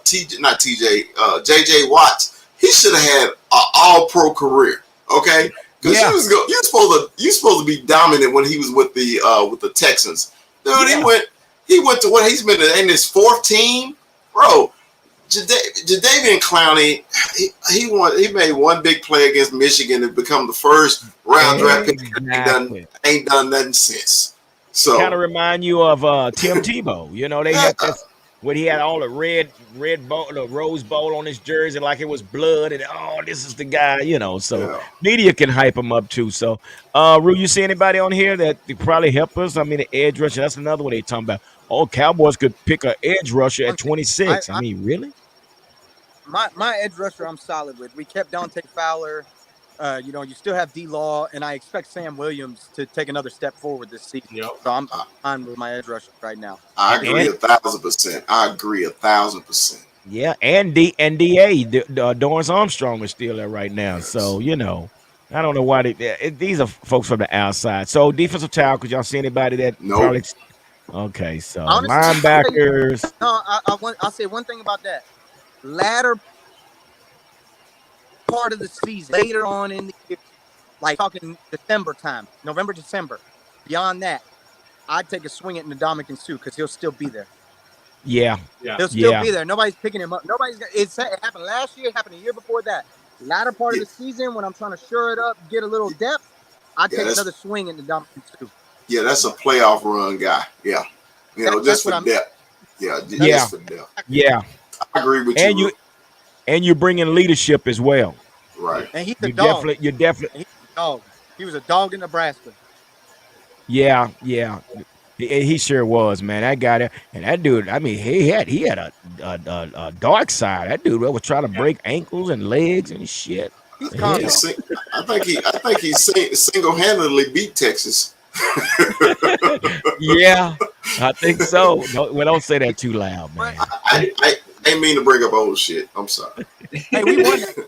TJ, not TJ, JJ Watts, he should have had an All Pro career. Okay, because Yeah. you supposed to be dominant when he was with the Texans, dude. Yeah. He went to what he's been in his fourth team, bro. Jadeveon Clowney, he made one big play against Michigan and become the first round draft pick. Exactly. Ain't done nothing since. Kind of So remind you of Tim Tebow. You know, they yeah, had this when he had all the red bowl, the rose bowl on his jersey, like it was blood, and oh, this is the guy. You know, so yeah. media can hype him up too. So, Rue, you see anybody on here that could probably help us? I mean, the edge rusher. That's another one they talking about. Oh, Cowboys could pick an edge rusher at 26. I mean, really? My edge rusher, I'm solid with. We kept Dante Fowler. You still have D Law, and I expect Sam Williams to take another step forward this season. Yep. So I'm fine with my edge rusher right now. I agree And 1,000%. I agree 1,000%. yeah, and Dorrance Armstrong is still there right now. Yes. So I don't know why these are folks from the outside. So defensive tackles, y'all see anybody that Nope. probably? Okay, so Honestly, linebackers. No, I'll say one thing about that. Latter part of the season, later on in the year, like talking December time, November, December. Beyond that, I'd take a swing at Ndamukong Suh because he'll still be there. Yeah, Yeah. He'll still yeah, be there. Nobody's picking him up. It happened last year. It happened a year before that. Latter part of the season, when I'm trying to shore it up, get a little depth, I'd Yeah, take that's- another swing at Ndamukong Suh. Yeah, that's a playoff run guy. Yeah. That's Just what for I'm- depth. Yeah, Yeah. just for depth. yeah. I agree with And you. you bring in leadership as well. Right. And he's a You dog. definitely. He's a dog. He was a dog in Nebraska. Yeah. He sure was, man. That guy there, and that dude. I mean, he had a dark side. That dude was trying to break ankles and legs and shit. He's Yeah. calm. I think he single-handedly beat Texas. Yeah, I think so. Don't say that too loud, man. I ain't mean to bring up old shit. I'm sorry. Hey, we won that.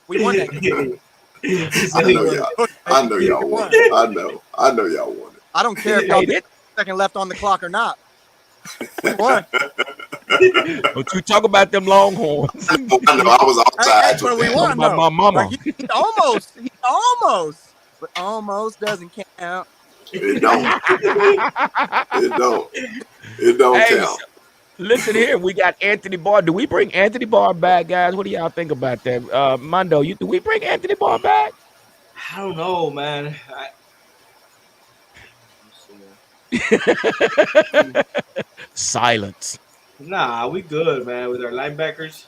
We won that. I know y'all won it. I know y'all won it. I don't care if y'all Hey, get a second left on the clock or not. We won. Don't you talk about them Longhorns? I know. I was outside. That's what we with won. that. Talk about my mama. Like, he almost, but almost doesn't count. It don't. It don't Hey, count. listen here, we got Anthony Barr. Do we bring Anthony Barr back, guys? What do y'all think about that? Mondo, do we bring Anthony Barr back? I don't know, man. Silence. Nah, we good, man, with our linebackers.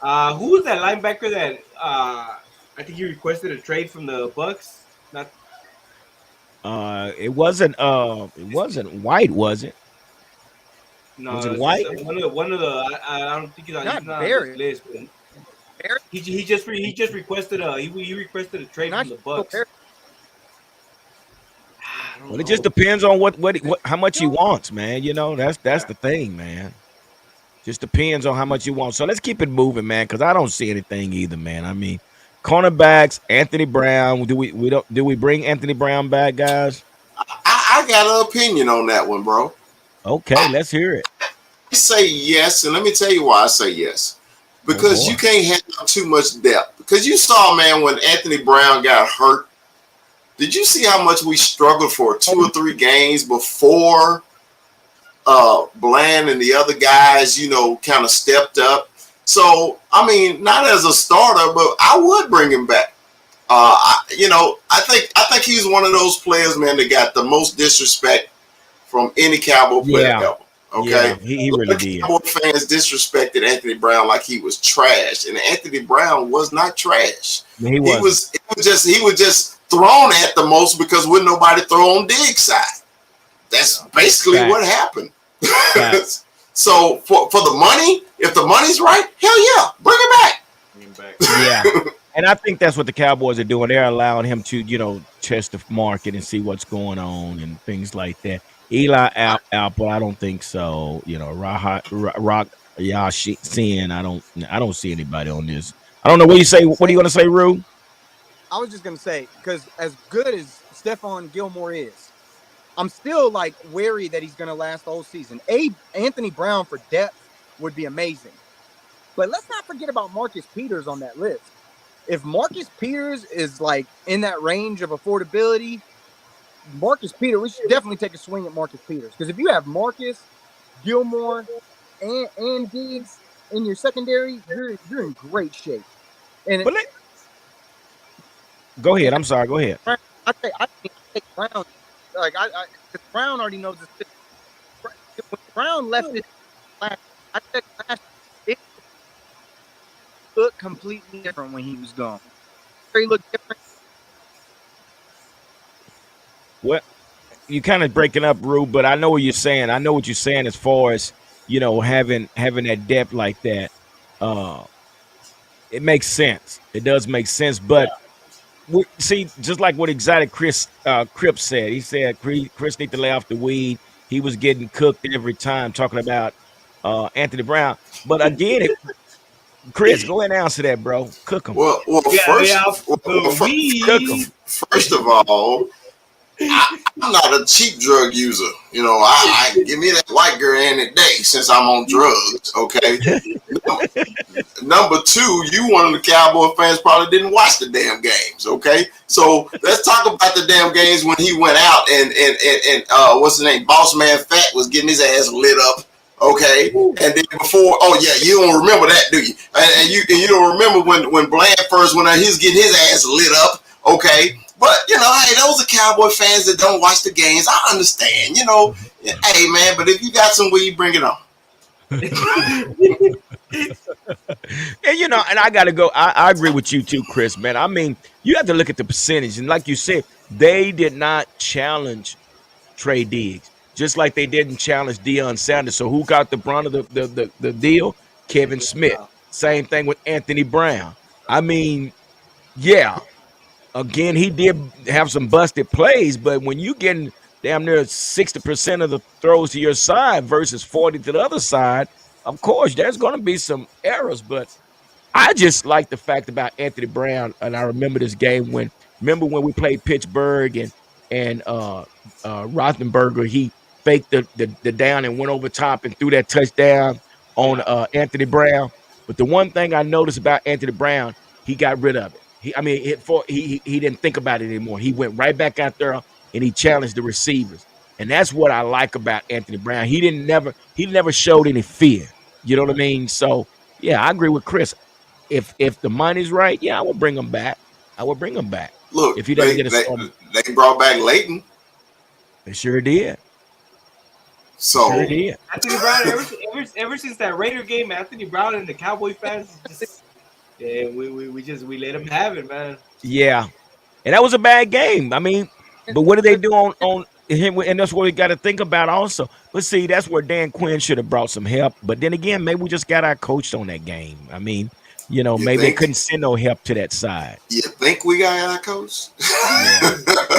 Who was that linebacker that I think he requested a trade from the Bucks? Not It wasn't White, was it? Was no, it it's just White? one of the. I don't think he's Not not on this Barry. list, but Barry, he just requested he requested a trade not from the Shaquille Bucks. Barry. I don't Well, it just know. depends on what how much he wants, man. That's the thing, man. Just depends on how much you want. So let's keep it moving, man, because I don't see anything either, man. I mean, cornerbacks, Anthony Brown. Do we bring Anthony Brown back, guys? I got an opinion on that one, bro. Okay, let's hear it. I say yes, and let me tell you why I say yes. Oh Because you boy. can't have too much depth. Because you saw, man, when Anthony Brown got hurt, did you see how much we struggled for 2 or 3 games before Bland and the other guys, kind of stepped up? So, I mean, not as a starter, but I would bring him back. I think he's one of those players, man, that got the most disrespect from any Cowboy player Yeah, ever. Okay, yeah, he really did. Cowboy fans disrespected Anthony Brown like he was trash, and Anthony Brown was not trash. No, he He wasn't. was, he was just thrown at the most because would nobody throw on Diggs' side. That's basically what Facts. happened. Facts. So for the money, if the money's right, hell yeah, bring it back. Bring him back. Yeah. And I think that's what the Cowboys are doing. They're allowing him to, test the market and see what's going on and things like that. Eli Apple, I don't think so. Rock Sin, I don't see anybody on this. I don't know what you say. What are you gonna say, Rue? I was just gonna say, because as good as Stephon Gilmore is, I'm still like wary that he's gonna last the whole season. Anthony Brown for depth would be amazing. But let's not forget about Marcus Peters on that list. If Marcus Peters is like in that range of affordability, we should definitely take a swing at Marcus Peters. Because if you have Marcus, Gilmore, and Diggs in your secondary, you're in great shape. And But go ahead. I'm sorry. Go ahead. I think Brown, like because Brown already knows this. When Brown left it last, I said last, it looked completely different when he was gone. He looked different. What you kind of breaking up, Rue, but I know what you're saying. I know what you're saying as far as having that depth like that. Uh, it makes sense. It does make sense, but see, just like what Exotic Crip said, he said Chris need to lay off the weed. He was getting cooked every time talking about Anthony Brown. But again, Chris, go ahead and answer that, bro. Cook him. Well, Yeah, first, off the Cook him. weed. first of all, I'm not a cheap drug user. I give me that white girl any day since I'm on drugs. Okay. Number two, you one of the Cowboy fans probably didn't watch the damn games. Okay, so let's talk about the damn games when he went out and what's his name, Boss Man Fat was getting his ass lit up. Okay, and then before, oh yeah, you don't remember that, do you? And you don't remember when Bland first went out, he was getting his ass lit up. Okay, but hey, those are Cowboy fans that don't watch the games. I understand, Hey man, but if you got some weed, bring it on. And I gotta go. I agree with you too, Chris, man. I mean, you have to look at the percentage, and like you said, they did not challenge Trey Diggs, just like they didn't challenge Deion Sanders. So who got the brunt of the deal? Kevin Smith. Same thing with Anthony Brown. I mean, yeah. Again, he did have some busted plays, but when you getting damn near 60% of the throws to your side versus 40 to the other side, of course, there's going to be some errors. But I just like the fact about Anthony Brown, and I remember this game remember when we played Pittsburgh and Rothenberger, he faked the down and went over top and threw that touchdown on Yeah. Anthony Brown. But the one thing I noticed about Anthony Brown, he got rid of it. He didn't think about it anymore. He went right back out there and he challenged the receivers, and that's what I like about Anthony Brown. He never showed any fear. You know what I mean? So yeah, I agree with Chris. If the money's right, yeah, I will bring him back. I will bring him back Look, if he doesn't they get a they start. they brought back Leighton. They sure did. Sure So did. Anthony Brown, ever since that Raider game, Anthony Brown and the Cowboy fans just we let him have it, man. Yeah. And that was a bad game. I mean, but what did they do on him? And that's what we got to think about also. But see, that's where Dan Quinn should have brought some help. But then again, maybe we just got our coached on that game. I mean, you maybe they think couldn't send no help to that side. we got our coach? Yeah.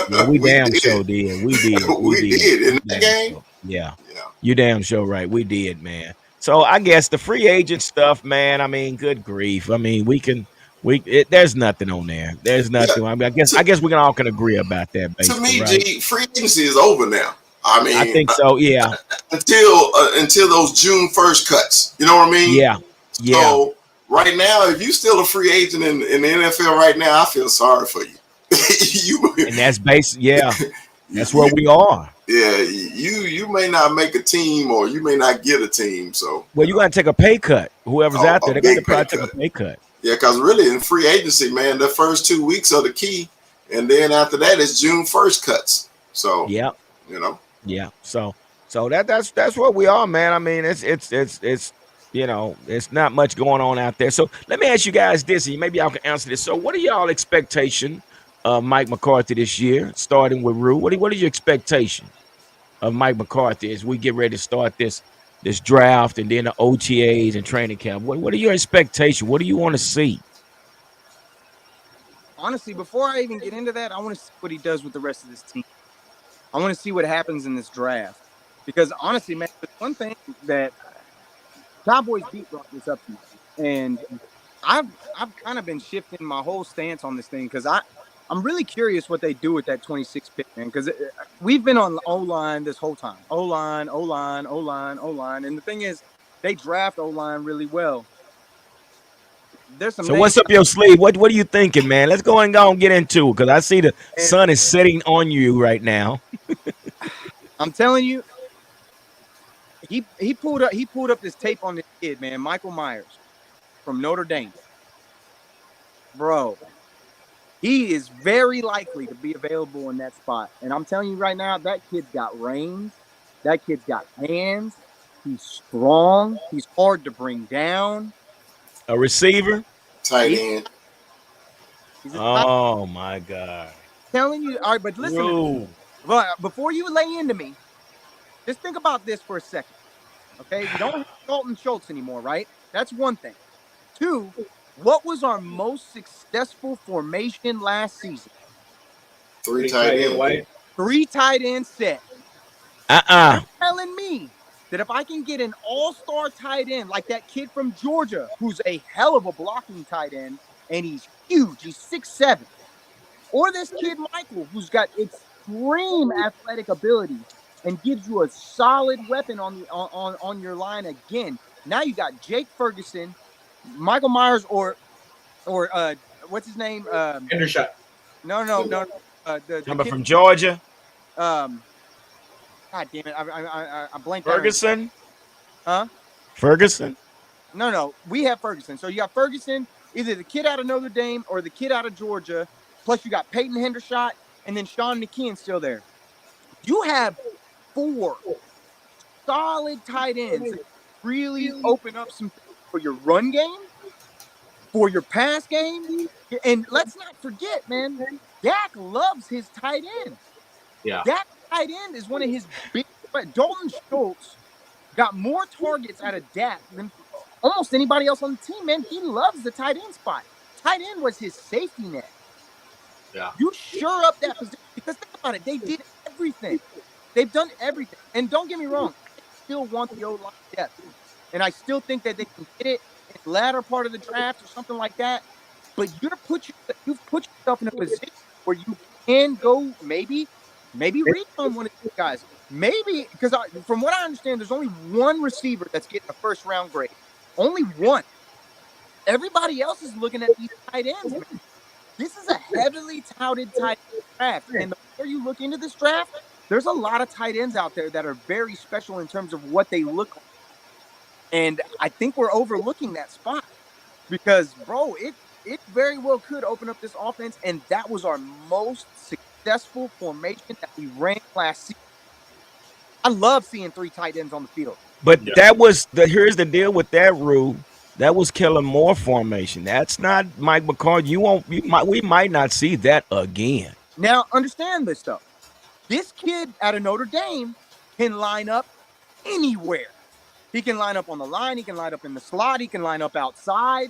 Yeah, we We damn did. sure did. We did. We We did. did We in that damn game. sure. Yeah. Yeah. You damn sure right. We did, man. So I guess the free agent stuff, man. I mean, good grief. I mean, there's nothing on there. There's Yeah. nothing. I mean, I To, guess we can all can agree about that, to basically, me, right? G, free agency is over now. I I mean, think so. Yeah. until those June 1st cuts. You know what I mean? Yeah. Yeah. So right now, if you still a free agent in the NFL right now, I feel sorry for you. you, And that's yeah. That's where you, we are. yeah, you may not make a team or you may not get a team. So Well, you're gonna take a pay cut. Whoever's out there, a they're gonna big pay probably take a cut. pay cut. Yeah, because really in free agency, man, the first 2 weeks are the key, and then after that, it's June 1st cuts. So Yeah. you know, Yeah. So that's what we are, man. I mean, it's it's not much going on out there. So let me ask you guys this, and maybe y'all can answer this. So what are y'all expectation of Mike McCarthy this year, starting with Rue? What is your expectation of Mike McCarthy as we get ready to start this draft and then the OTAs and training camp? What are your expectations? What do you want to see? Honestly, before I even get into that, I want to see what he does with the rest of this team. I want to see what happens in this draft. Because honestly, man, there's one thing that Cowboys beat brought this up to me. And I've kind of been shifting my whole stance on this thing because I'm really curious what they do with that 26 pick, man. Because we've been on O-line this whole time. O-line, O-line, O-line, O-line. And the thing is, they draft O-line really well. There's some So names. what's up your sleeve? What are you thinking, man? Let's go and get into it because I see the sun is setting on you right now. I'm telling you, he pulled up this tape on this kid, man, Michael Myers from Notre Dame. Bro, he is very likely to be available in that spot. And I'm telling you right now, that kid's got range. That kid's got hands. He's strong. He's hard to bring down. A receiver? tight He, end. he's a tight. Oh my God. Telling you, all right, but listen to me. But before you lay into me, just think about this for a second. Okay, we don't have Dalton Schultz anymore, right? That's one thing. Two, what was our most successful formation last season? Three tight end. White. 3 tight end set. Uh-uh. You're telling me that if I can get an all-star tight end like that kid from Georgia, who's a hell of a blocking tight end, and he's huge, he's 6'7", or this kid Michael, who's got extreme athletic ability and gives you a solid weapon on your line again. Now you got Jake Ferguson, Michael Myers, or what's his name? Hendershot. No. The Number kid, from Georgia. God damn it! I blanked out. Ferguson. Huh? Ferguson. No. We have Ferguson. So you got Ferguson, either the kid out of Notre Dame or the kid out of Georgia. Plus you got Peyton Hendershot and then Sean McKeon still there. You have 4 solid tight ends that really open up some things for your run game, for your pass game. And let's not forget, man, Dak loves his tight ends. Yeah. Dak tight end is one of his big. Dalton Schultz got more targets out of Dak than almost anybody else on the team, man. He loves the tight end spot. Tight end was his safety net. Yeah. You sure up that position because think about it. They did everything. They've done everything. And don't get me wrong, I still want the O-line depth. And I still think that they can get it in the latter part of the draft or something like that. But you've put yourself in a position where you can go maybe reach on one of these guys. Maybe because from what I understand, there's only one receiver that's getting a first-round grade. Only one. Everybody else is looking at these tight ends, man. This is a heavily touted tight end draft. And the more you look into this draft, there's a lot of tight ends out there that are very special in terms of what they look like. And I think we're overlooking that spot because, bro, it very well could open up this offense. And that was our most successful formation that we ran last season. I love seeing 3 tight ends on the field. But Yeah. that was here's the deal with that rule. That was Kellen Moore formation. That's not Mike McCarthy. We might not see that again. Now, understand this though. This kid out of Notre Dame can line up anywhere. He can line up on the line. He can line up in the slot. He can line up outside.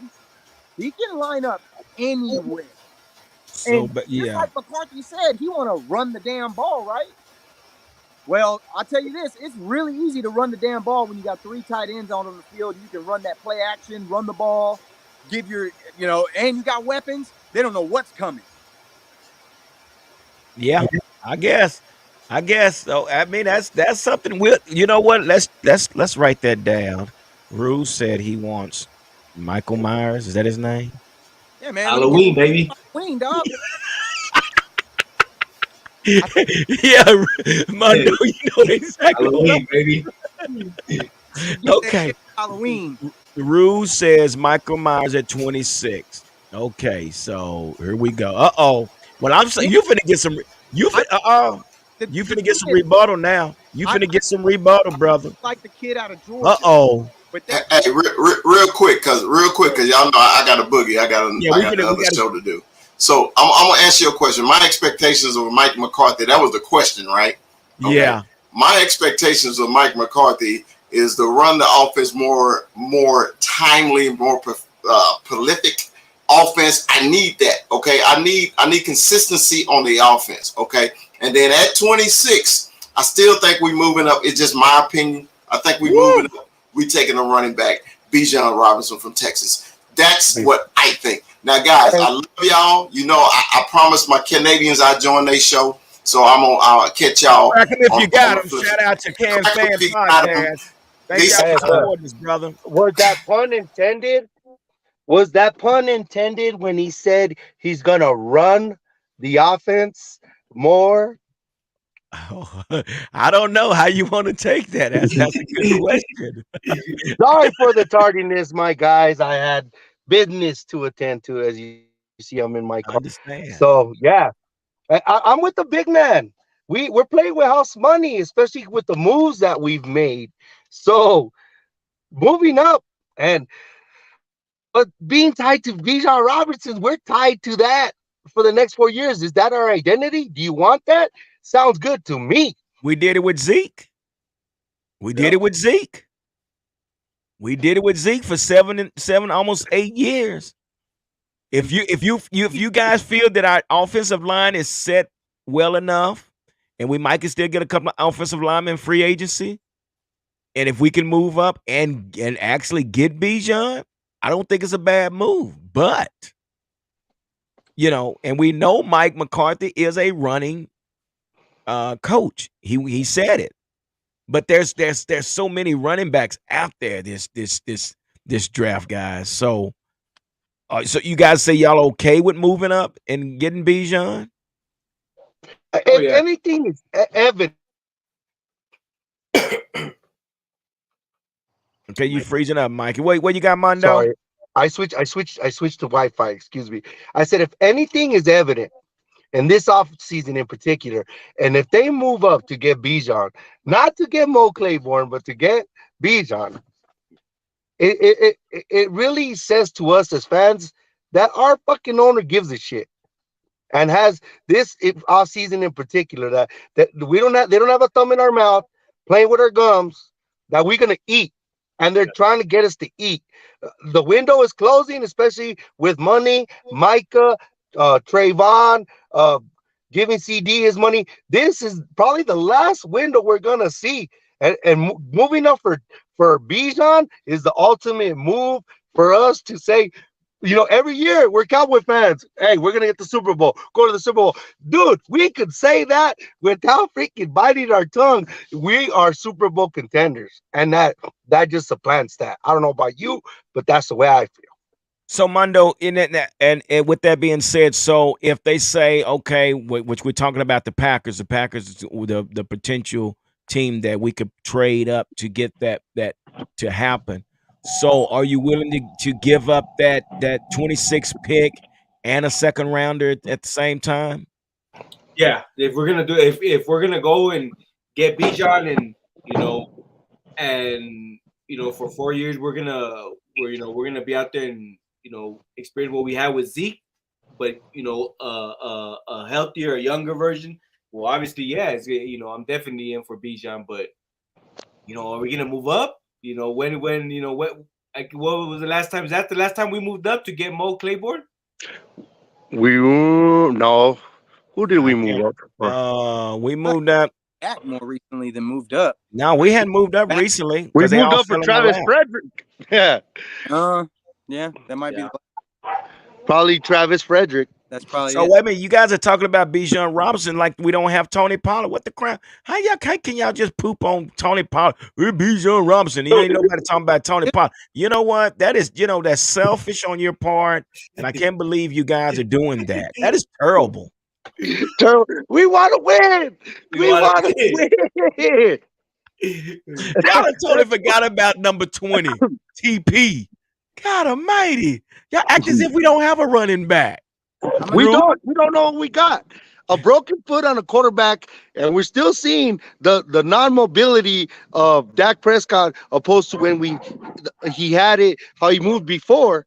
He can line up anywhere. So, And but just yeah, like McCarthy said, he want to run the damn ball, right? Well, I'll tell you this. It's really easy to run the damn ball when you got 3 tight ends on the field. You can run that play action, run the ball, give your, and you got weapons. They don't know what's coming. yeah. I guess. So I mean that's something you know what? Let's write that down. Rue said he wants Michael Myers. Is that his name? Yeah, man. Let me get Halloween, baby. Halloween, dog. Yeah, Mondo, you know exactly what Halloween, baby. okay. Halloween. Rue says Michael Myers at 26. Okay, so here we go. Uh-oh. Well, I'm saying you finna get some you fin you finna get some rebuttal now. You finna get some rebuttal, brother. Like the kid out of Georgia. Uh-oh. But Hey, that real quick, cause y'all know I got a boogie. I got Yeah, another show to do. So I'm gonna answer your question. My expectations of Mike McCarthy. That was the question, right? Okay. Yeah. My expectations of Mike McCarthy is to run the offense more timely, more prolific offense. I need that. Okay. I need consistency on the offense. Okay. And then at 26, I still think we're moving up. It's just my opinion. I think we're moving up. We taking a running back, Bijan Robinson from Texas. That's what I think. Now, guys, I love y'all. You know, I promised my Canadians I join their show, so I'll catch y'all. Crack 'em if you got them. Shout out to Can Fan Podcast. Thank y'all for supporting us, brother. Was that pun intended? Was that pun intended when he said he's gonna run the offense more? Oh, I don't know how you want to take that. That's a good question. Sorry for the tardiness, my guys. I had business to attend to, as you see. I'm in my car. I understand. So yeah, I'm with the big man. We're playing with house money, especially with the moves that we've made. So moving up and but being tied to Bijan Robertson, we're tied to that for the next 4 years. Is that our identity? Do you want that? Sounds good to me. We did it with Zeke. We did it with Zeke. We did it with Zeke for seven, almost 8 years. If you guys feel that our offensive line is set well enough, and we might can still get a couple of offensive linemen free agency, and if we can move up and actually get Bijan, I don't think it's a bad move. But and we know Mike McCarthy is a running coach. He said it. But there's so many running backs out there this draft, guys. So you guys say y'all okay with moving up and getting Bijan? If anything is evident. Okay, you freezing up, Mikey. Wait, what you got, Mondo? Sorry, I switched to Wi-Fi. Excuse me. I said if anything is evident in this offseason in particular, and if they move up to get Bijan, not to get Mo Claiborne, but to get Bijan, it really says to us as fans that our fucking owner gives a shit and has this offseason in particular that they don't have a thumb in our mouth playing with our gums that we're gonna eat, and they're trying to get us to eat. The window is closing, especially with money. Micah, Trayvon, giving CD his money. This is probably the last window we're gonna see. And moving up for Bijan is the ultimate move for us to say, every year we're Cowboy fans. Hey, we're gonna get the Super Bowl. Go to the Super Bowl, dude. We could say that without freaking biting our tongue. We are Super Bowl contenders, and that just supplants that. I don't know about you, but that's the way I feel. So Mondo, in that, and with that being said, so if they say okay, which we're talking about the Packers the potential team that we could trade up to get that to happen. So are you willing to give up that 26 pick and a second rounder at the same time? Yeah, if we're gonna go and get Bijan And for 4 years we're gonna be out there and experience what we had with Zeke, but a healthier, a younger version. Well, obviously, yeah, I'm definitely in for Bijan, but are we gonna move up? When what was the last time? Is that the last time we moved up to get Mo Claiborne? No. Who did we I move can't. up for? We moved up. Back more recently than moved up. No, we hadn't moved up Back- recently We because they moved all up for fell in our Travis lap. Frederick. Yeah, Yeah, that might be. probably Travis Frederick. That's probably So it. wait a minute, you guys are talking about Bijan Robinson like we don't have Tony Pollard. What the crap? How can y'all just poop on Tony Pollard? Hey, Bijan Robinson. You ain't nobody talking about Tony Pollard. You know what? That is, that's selfish on your part, and I can't believe you guys are doing that. That is terrible. We want to win. We want to win. Y'all done totally forgot about number 20, TP. God almighty. Y'all act as if we don't have a running back. We don't know what we got. A broken foot on a quarterback, and we're still seeing the non-mobility of Dak Prescott opposed to when he had it, how he moved before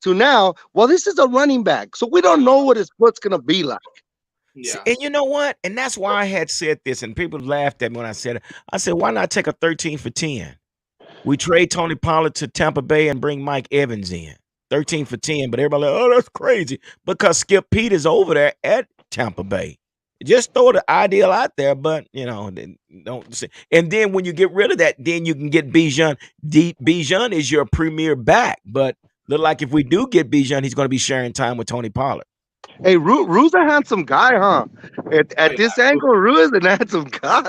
to now. Well, this is a running back, so we don't know what his foot's gonna be like. Yeah. And you know what? And that's why I had said this, and people laughed at me when I said it. I said, why not take a 13 for 10? We trade Tony Pollard to Tampa Bay and bring Mike Evans in. 13 for 10, but everybody like, oh, that's crazy. Because Skip Peters over there at Tampa Bay. Just throw the ideal out there, but don't say. And then when you get rid of that, then you can get Bijan. Bijan is your premier back, but look like if we do get Bijan, he's going to be sharing time with Tony Pollard. Hey, Rue's a handsome guy, huh? At this angle, Rue is an handsome guy.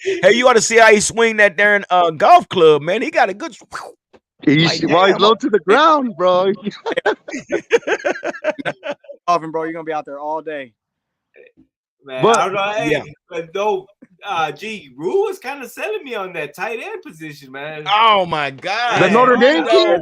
Hey, you ought to see how he swing that there in golf club, man. He got a good. He's low to the ground, bro. Golfing, bro, you're gonna be out there all day. Man, But- I don't know. Hey, Yeah. but though, Rue was kind of selling me on that tight end position, man. Oh my God! The Notre Dame kid?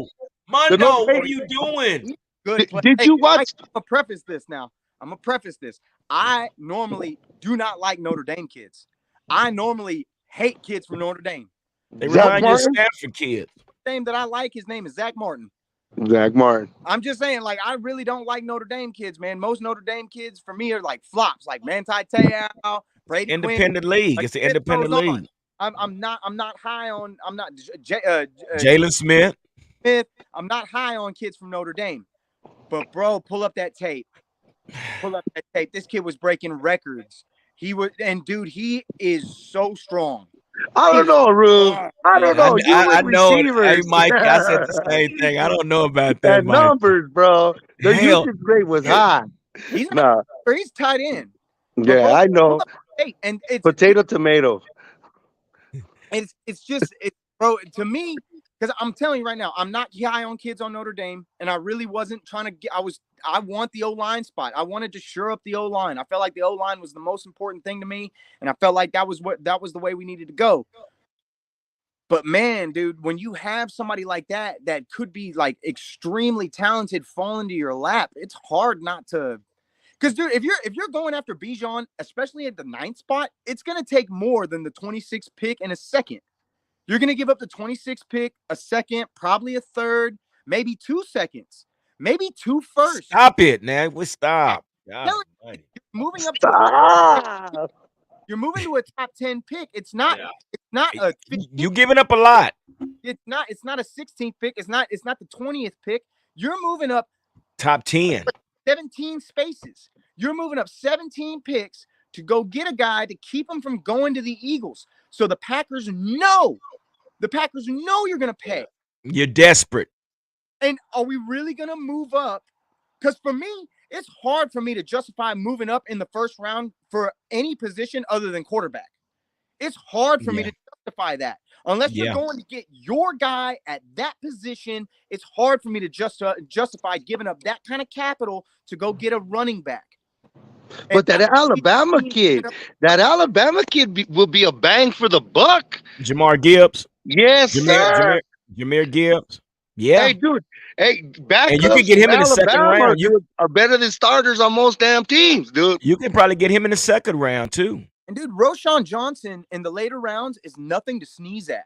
Mondo, Notre what are you doing? Good. play. Did you watch? I'm gonna preface this now. I'm gonna preface this. I normally do not like Notre Dame kids. I normally hate kids from Notre Dame. They Zach remind you of Martin? Stanford kids. Name that I like, his name is Zach Martin. Zach Martin. I'm just saying, like, I really don't like Notre Dame kids, man. Most Notre Dame kids for me are like flops, like Manti Te'o, Brady Quinn. Independent league. Like, It's the it independent goes on. league. I'm not high on. I'm not Jalen Smith. Smith. I'm not high on kids from Notre Dame. But bro, pull up that tape. Pull up that tape. This kid was breaking records. He is so strong. I don't know, Rue. I don't know. You I with know. receivers. Hey, Mike, I said the same thing. I don't know about that, And Mike. numbers, bro. The Hell. usage rate was high. He's Nah. he's tight end. Yeah, I know. Hey, and it's Potato, tomato. it's just bro, to me, because I'm telling you right now, I'm not high on kids on Notre Dame, and I really wasn't trying to get. I want the O-line spot. I wanted to shore up the O-line. I felt like the O-line was the most important thing to me, and I felt like that was the way we needed to go. But man, dude, when you have somebody like that could be like extremely talented fall into your lap, it's hard not to. Because, dude, if you're going after Bijan, especially at the 9th spot, it's gonna take more than the 26th pick and a second. You're gonna give up the 26th pick, a second, probably a third, maybe 2 seconds, maybe 2 firsts. Stop it, man. We stop. God No, almighty. Moving up Stop. you're moving to a top 10 pick. It's not a 15th, You giving up a lot. it's not a 16th pick. It's not the 20th pick. You're moving up Top 10. 17 spaces. You're moving up 17 picks to go get a guy to keep him from going to the Eagles. So the Packers know you're going to pay. You're desperate. And are we really going to move up? Because for me, it's hard for me to justify moving up in the first round for any position other than quarterback. It's hard for me to justify that. Unless you're going to get your guy at that position, it's hard for me to justify giving up that kind of capital to go get a running back. But that Alabama kid will be a bang for the buck. Jamar Gibbs. Yes, sir. Jameer Gibbs. Yeah. Hey, dude. Hey, backups And you can get him in the second Alabama round. are better than starters on most damn teams, dude. You can probably get him in the second round too. And dude, Roshan Johnson in the later rounds is nothing to sneeze at.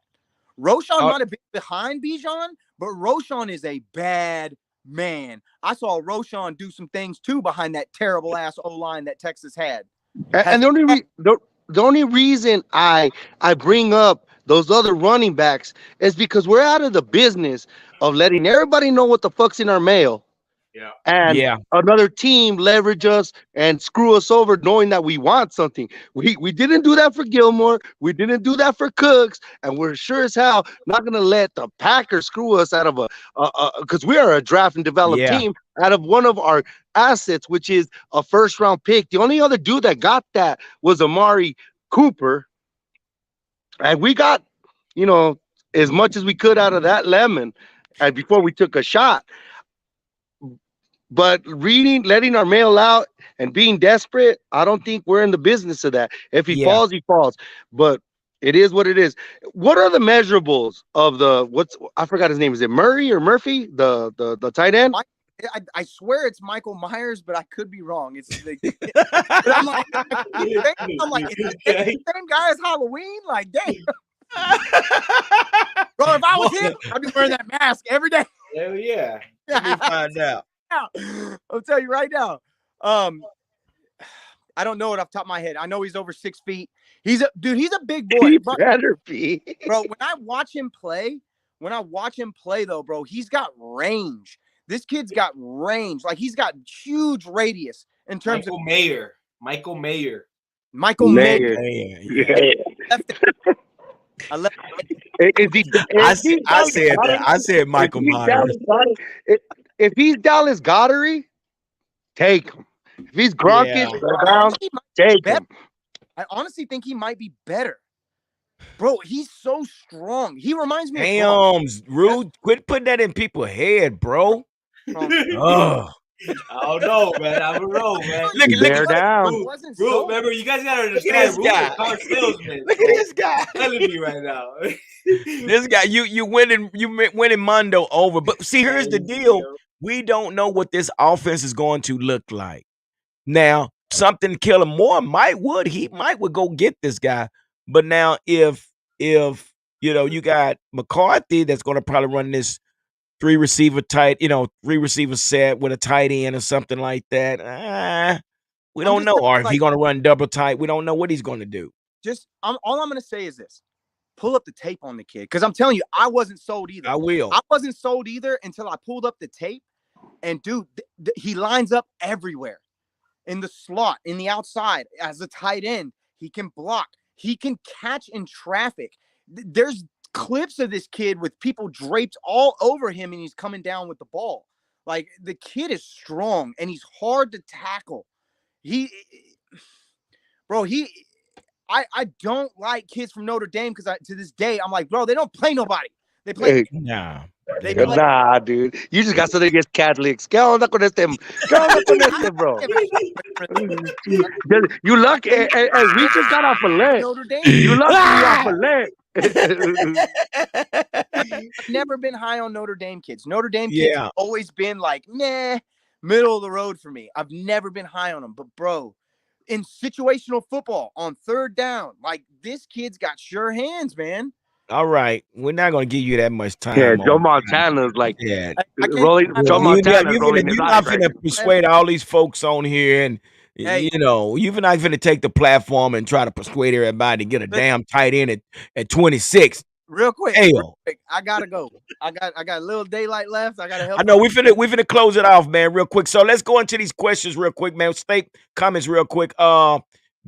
Roshan might have been behind Bijan, but Roshan is a bad man. I saw Roshan do some things too behind that terrible ass O line that Texas had. And the only reason I bring up those other running backs is because we're out of the business of letting everybody know what the fuck's in our mail. Yeah. And Yeah. another team leverage us and screw us over knowing that we want something. We didn't do that for Gilmore. We didn't do that for Cooks. And we're sure as hell not going to let the Packers screw us out of because we are a draft and develop Yeah. team out of one of our assets, which is a first round pick. The only other dude that got that was Amari Cooper. And we got, as much as we could out of that lemon and before we took a shot. But letting our mail out and being desperate, I don't think we're in the business of that. If he falls, he falls. But it is what it is. What are the measurables of I forgot his name. Is it Murray or Murphy? The tight end? I swear it's Michael Myers, but I could be wrong. It's I'm like, is the same guy as Halloween? Like, damn. Bro, if I was him, I'd be wearing that mask every day. Hell yeah. Let me find out. I'll tell you right now. I don't know it off the top of my head. I know he's over 6 feet. He's a big boy. He better be. Bro, when I watch him play, though, bro, he's got range. This kid's got range. Like, he's got huge radius in terms Michael of Mayer. Michael Mayer. Yeah. I left. I said Michael Myers. If he's Dallas Goddard, take him. If he's Gronkish, take him. I honestly think he might be better. Bro, he's so strong. He reminds me of Rude. Quit putting that in people's head, bro. I don't know, man. I don't know, man. Look down. Rude, remember, you guys gotta understand. Rude is a car salesman. Look at this guy. I'm telling you right now. This guy, you winning Mondo over. But see, here's the deal. We don't know what this offense is going to look like. Now, something Kellen Moore might go get this guy. But now if you got McCarthy that's going to probably run this three receiver set with a tight end or something like that. We don't know. Or if he's going to run double tight, we don't know what he's going to do. All I'm going to say is this. Pull up the tape on the kid. Because I'm telling you, I wasn't sold either. I will. I wasn't sold either until I pulled up the tape. And, dude, he lines up everywhere. In the slot, in the outside, as a tight end. He can block. He can catch in traffic. There's clips of this kid with people draped all over him, and he's coming down with the ball. Like, the kid is strong, and he's hard to tackle. I don't like kids from Notre Dame because to this day, I'm like, bro, they don't play nobody. They play. Nah, dude. You just got something against Catholics. ¿Qué onda con este, bro? You lucky. We just got off a leg. Notre Dame. You lucky off a leg. I've never been high on Notre Dame kids. Notre Dame kids have always been like, nah, middle of the road for me. I've never been high on them. But, bro, in situational football on third down, like, this kid's got sure hands, man. All right, we're not going to give you that much time. Yeah, Joe Montana's like, rolling. Joe Montana's rolling his eyes. You're not going to persuade all these folks on here, and you're not going to take the platform and try to persuade everybody to get a damn tight end at 26. Real quick, I gotta go. I got a little daylight left. I gotta help. I know we finna close it off, man, real quick. So let's go into these questions real quick, man. State comments real quick.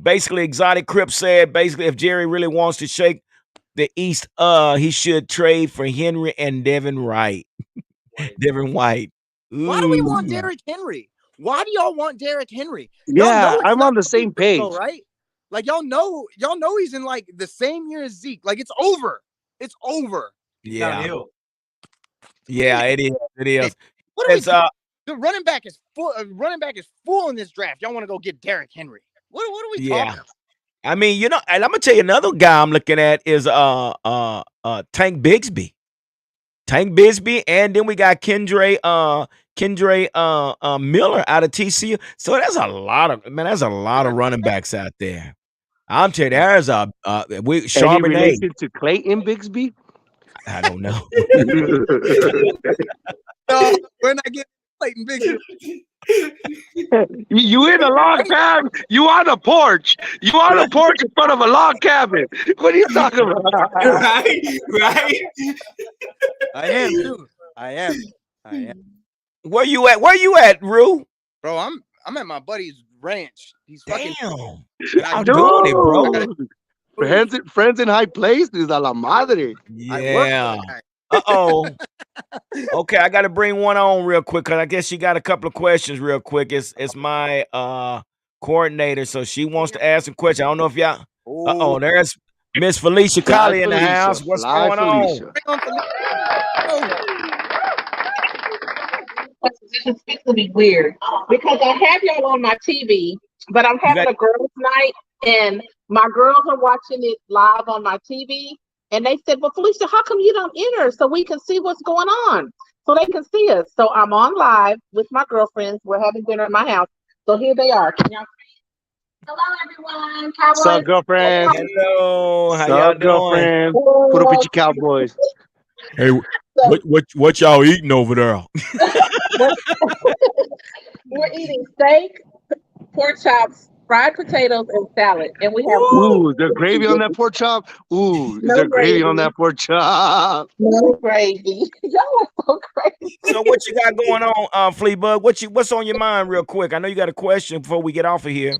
Basically, Exotic Crip said if Jerry really wants to shake the East, he should trade for Henry and Devin White. Devin White. Ooh. Why do we want Derrick Henry? Why do y'all want Derrick Henry? Yeah, I'm on the same page, right? Like, y'all know he's in like the same year as Zeke. Like, it's over. It's over. Yeah. Yeah, it is. It is. What are the running back is full. Running back is full in this draft. Y'all want to go get Derrick Henry? What are we talking about? I mean, and I'm gonna tell you another guy I'm looking at is Tank Bigsby. Tank Bigsby, and then we got Kendre Miller out of TCU. So that's a lot of running backs out there. I'm telling you, there's a Any Charbonnet. relation to Clayton Bigsby? I don't know. No, we're not getting Clayton Bigsby. You in a log cabin? You on a porch? You on a porch in front of a log cabin? What are you talking about? Right, right. I am too. I am. Where you at? Where you at, Rue? Bro, I'm at my buddy's ranch. He's fucking. Damn. And I I'm do. doing it, bro. Friends in high places, a la madre. I work Yeah. for that guy. Uh-oh. Okay, I got to bring one on real quick because I guess she got a couple of questions real quick. It's my coordinator, so she wants to ask a question. I don't know if y'all. Uh-oh, there's Miss Felicia Colley in the house. What's going on? Bring on Felicia. It's gonna be weird because I have y'all on my TV, but I'm having a girls' night, and my girls are watching it live on my TV. And they said, "Well, Felicia, how come you don't enter so we can see what's going on, so they can see us?" So I'm on live with my girlfriends. We're having dinner at my house. So here they are. Can y'all see? Hello, everyone. Cowboys. What's up, girlfriend? Hello. How What's y'all up, girlfriend? doing? Put up with your Cowboys. Hey, what y'all eating over there? We're eating steak, pork chops, fried potatoes, and salad. And we have Ooh, is there gravy on that pork chop? Ooh, is No there gravy on gravy. that pork chop? no gravy. Y'all are so crazy. So what you got going on, Fleabug? What's on your mind real quick? I know you got a question before we get off of here.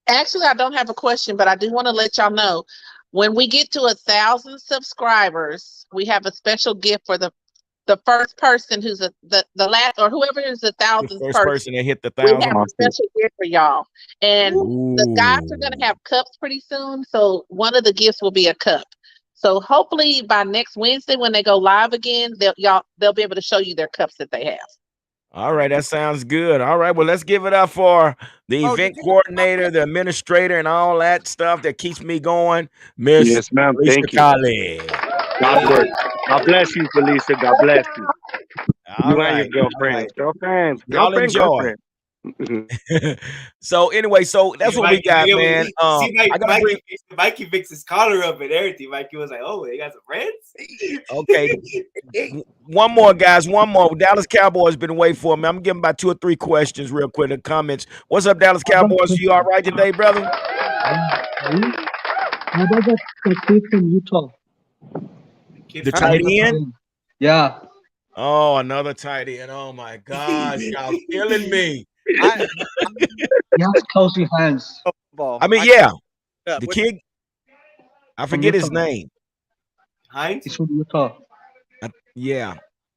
Actually, I don't have a question, but I do want to let y'all know when we get to 1,000 subscribers, we have a special gift for the first person who's the last or whoever is the The 1,000th first person. person that hit the We 1,000. have a special gift for y'all, and the guys are Ooh. gonna have cups pretty soon. So one of the gifts will be a cup. So hopefully by next Wednesday when they go live again, they'll be able to show you their cups that they have. All right, that sounds good. All right, well, let's give it up for the event coordinator, the administrator, and all that stuff that keeps me going, Miss Yes, ma'am. Felicia Thank you. Colley. God bless you, Felicia. God bless you. All You right, and your girlfriends. Girlfriends. y'all enjoy. So anyway, so that's what we got, man. See, I gotta bring. Mikey fixed his collar up and everything. Mikey was like, "Oh, they got some friends." Okay, one more, guys. One more. Dallas Cowboys been waiting for me. I'm giving about 2 or 3 questions real quick in comments. What's up, Dallas Cowboys? You all right today, brother? How about that kid from Utah? The tight end? Yeah. Oh, another tight end. Oh my gosh, y'all killing me. He has cozy hands. I mean, yeah, the kid. I forget his Utah. name. Hines? He's from Utah. Yeah.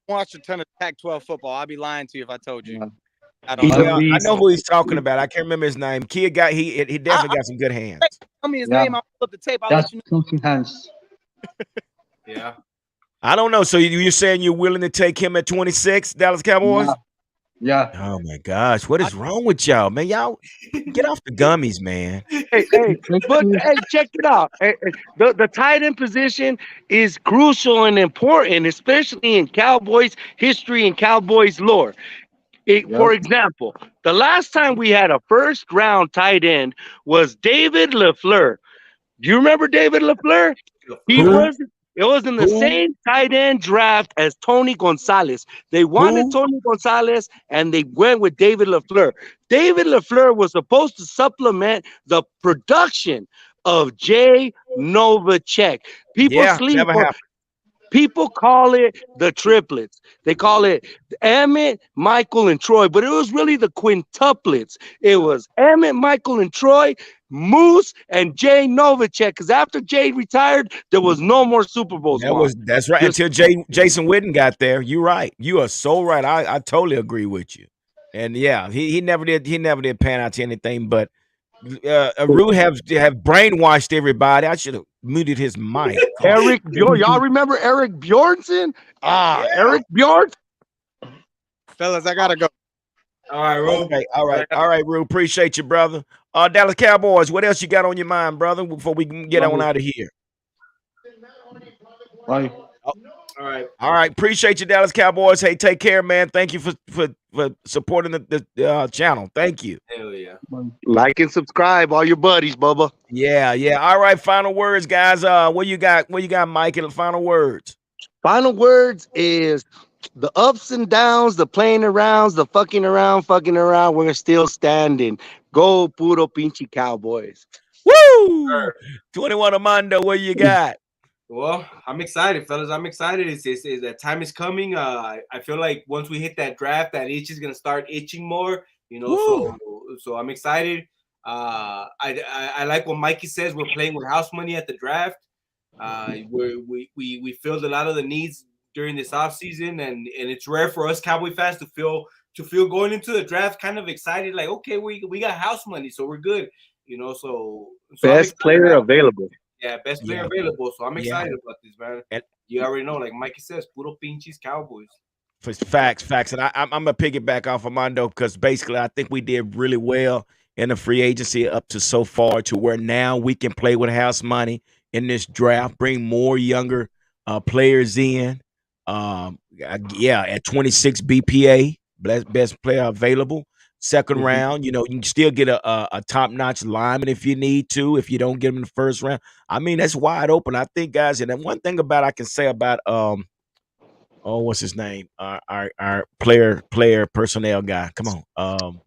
Watch a ton of Pac-12 football. I'd be lying to you if I told you. Yeah. I don't He's know. a I beast. know who he's talking about. I can't remember his name. Kid got he definitely got some good hands. Tell me his Yeah. name. I'll pull up the tape. I'll That's let you know. cozy hands. Yeah. I don't know. So you're saying you're willing to take him at 26, Dallas Cowboys? Yeah. Oh my gosh, what is wrong with y'all, man? Y'all get off the gummies, man. Hey, but hey, check it out. The tight end position is crucial and important, especially in Cowboys history and Cowboys lore. For example, the last time we had a first round tight end was David LaFleur. Do you remember David LaFleur? It was in the same tight end draft as Tony Gonzalez. They wanted Tony Gonzalez and they went with David LaFleur. David LaFleur was supposed to supplement the production of Jay Novacek. People call it the triplets. They call it Emmett, Michael, and Troy, but it was really the quintuplets. It was Emmett, Michael, and Troy, Moose, and Jay Novacek. Because after Jay retired, there was no more Super Bowls. That's right. Until Jason Witten got there. You're right. You are so right. I totally agree with you. And yeah, he never did pan out to anything. But Rue have brainwashed everybody. I should have muted his mic. Eric, y'all remember Eric Bjornson? Eric Bjorn. Fellas, I gotta go. All right, Rue. Okay, all right, Rue. Appreciate you, brother. Dallas Cowboys, what else you got on your mind, brother, before we can get on out of here? Bye. All All right. All right. Appreciate you, Dallas Cowboys. Hey, take care, man. Thank you for supporting the channel. Thank you. Hell yeah. Like and subscribe, all your buddies, Bubba. Yeah, yeah. All right. Final words, guys. What you got? What you got, Mike? And the final words. Final words is the ups and downs, the playing arounds, the fucking around. We're still standing. Go puro pinche Cowboys. Woo! 21 Armando, what you got? Well, I'm excited, fellas. I'm excited. It's that time is coming. I feel like once we hit that draft, that itch is gonna start itching more. You know, so I'm excited. I like what Mikey says. We're playing with house money at the draft. We filled a lot of the needs during this offseason, and it's rare for us Cowboy fans to feel going into the draft kind of excited, like, okay, we got house money, so we're good. You know, so best player available. Yeah, best player available. So I'm excited about this, man. And you already know, like Mikey says, puro pinches Cowboys. Facts. And I'm gonna piggyback off Armando because basically I think we did really well in the free agency up to so far to where now we can play with house money in this draft, bring more younger players in. At 26 BPA, best player available. Second round, you can still get a top-notch lineman if you need to, if you don't get him in the first round. I mean, that's wide open. I think, guys, and then one thing I can say about what's his name? Our player personnel guy. Come on.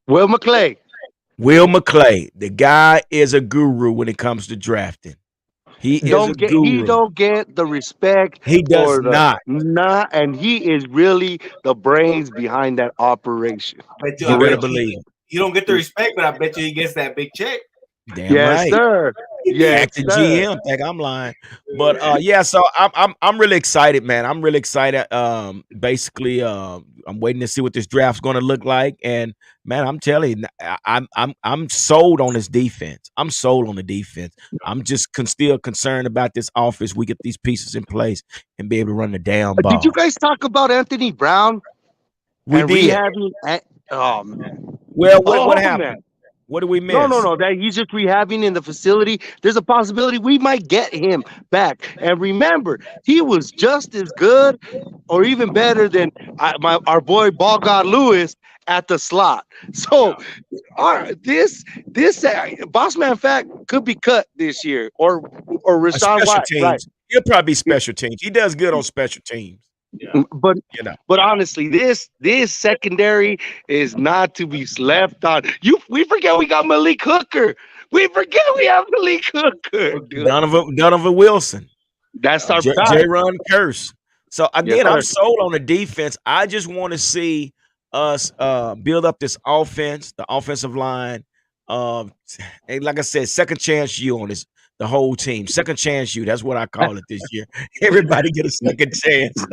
Will McClay. Will McClay. The guy is a guru when it comes to drafting. He don't get the respect. He does not. And he is really the brains behind that operation. I bet you he don't get the respect, but I bet you he gets that big check. Damn right. Sir. Yes, acting GM. Think I'm lying, but So I'm really excited, man. I'm really excited. Basically, I'm waiting to see what this draft's going to look like, and man, I'm telling you, I'm sold on this defense. I'm sold on the defense. I'm just still concerned about this offense. We get these pieces in place and be able to run the damn ball. Did you guys talk about Anthony Brown? We did. Oh man. Well, what happened? Man. What do we miss? No. That he's just rehabbing in the facility. There's a possibility we might get him back. And remember, he was just as good or even better than our boy Ball God Lewis at the slot. So, this Boss Man Fact could be cut this year, or Rashawn White. Right. He'll probably be special teams. He does good on special teams. Yeah. But honestly, this secondary is not to be slept on. We forget we got Malik Hooker. We forget we have Malik Hooker. Dude. Donovan Wilson. That's our J-Ron Curse. So again, I'm sold on the defense. I just want to see us build up this offense, the offensive line. And like I said, second chance you on this. The whole team, second chance you. That's what I call it this year. Everybody get a second chance.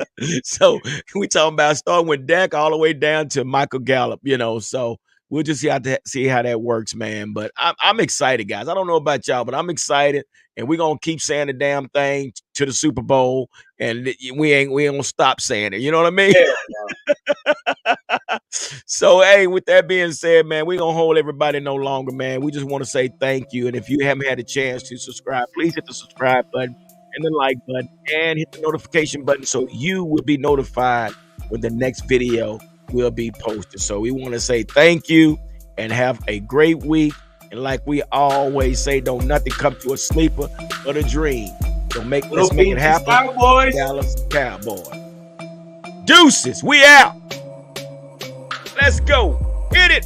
So we talking about starting with Dak all the way down to Michael Gallup. So we'll just see how that works, man. But I'm excited, guys. I don't know about y'all, but I'm excited, and we're gonna keep saying the damn thing to the Super Bowl, and we ain't gonna stop saying it. You know what I mean? Yeah. So, hey, with that being said, man, we're going to hold everybody no longer, man. We just want to say thank you. And if you haven't had a chance to subscribe, please hit the subscribe button and the like button and hit the notification button so you will be notified when the next video will be posted. So we want to say thank you and have a great week. And like we always say, don't nothing come to a sleeper but a dream. So let's make it happen. Cowboys. Dallas Cowboys. Deuces, we out. Let's go. Hit it.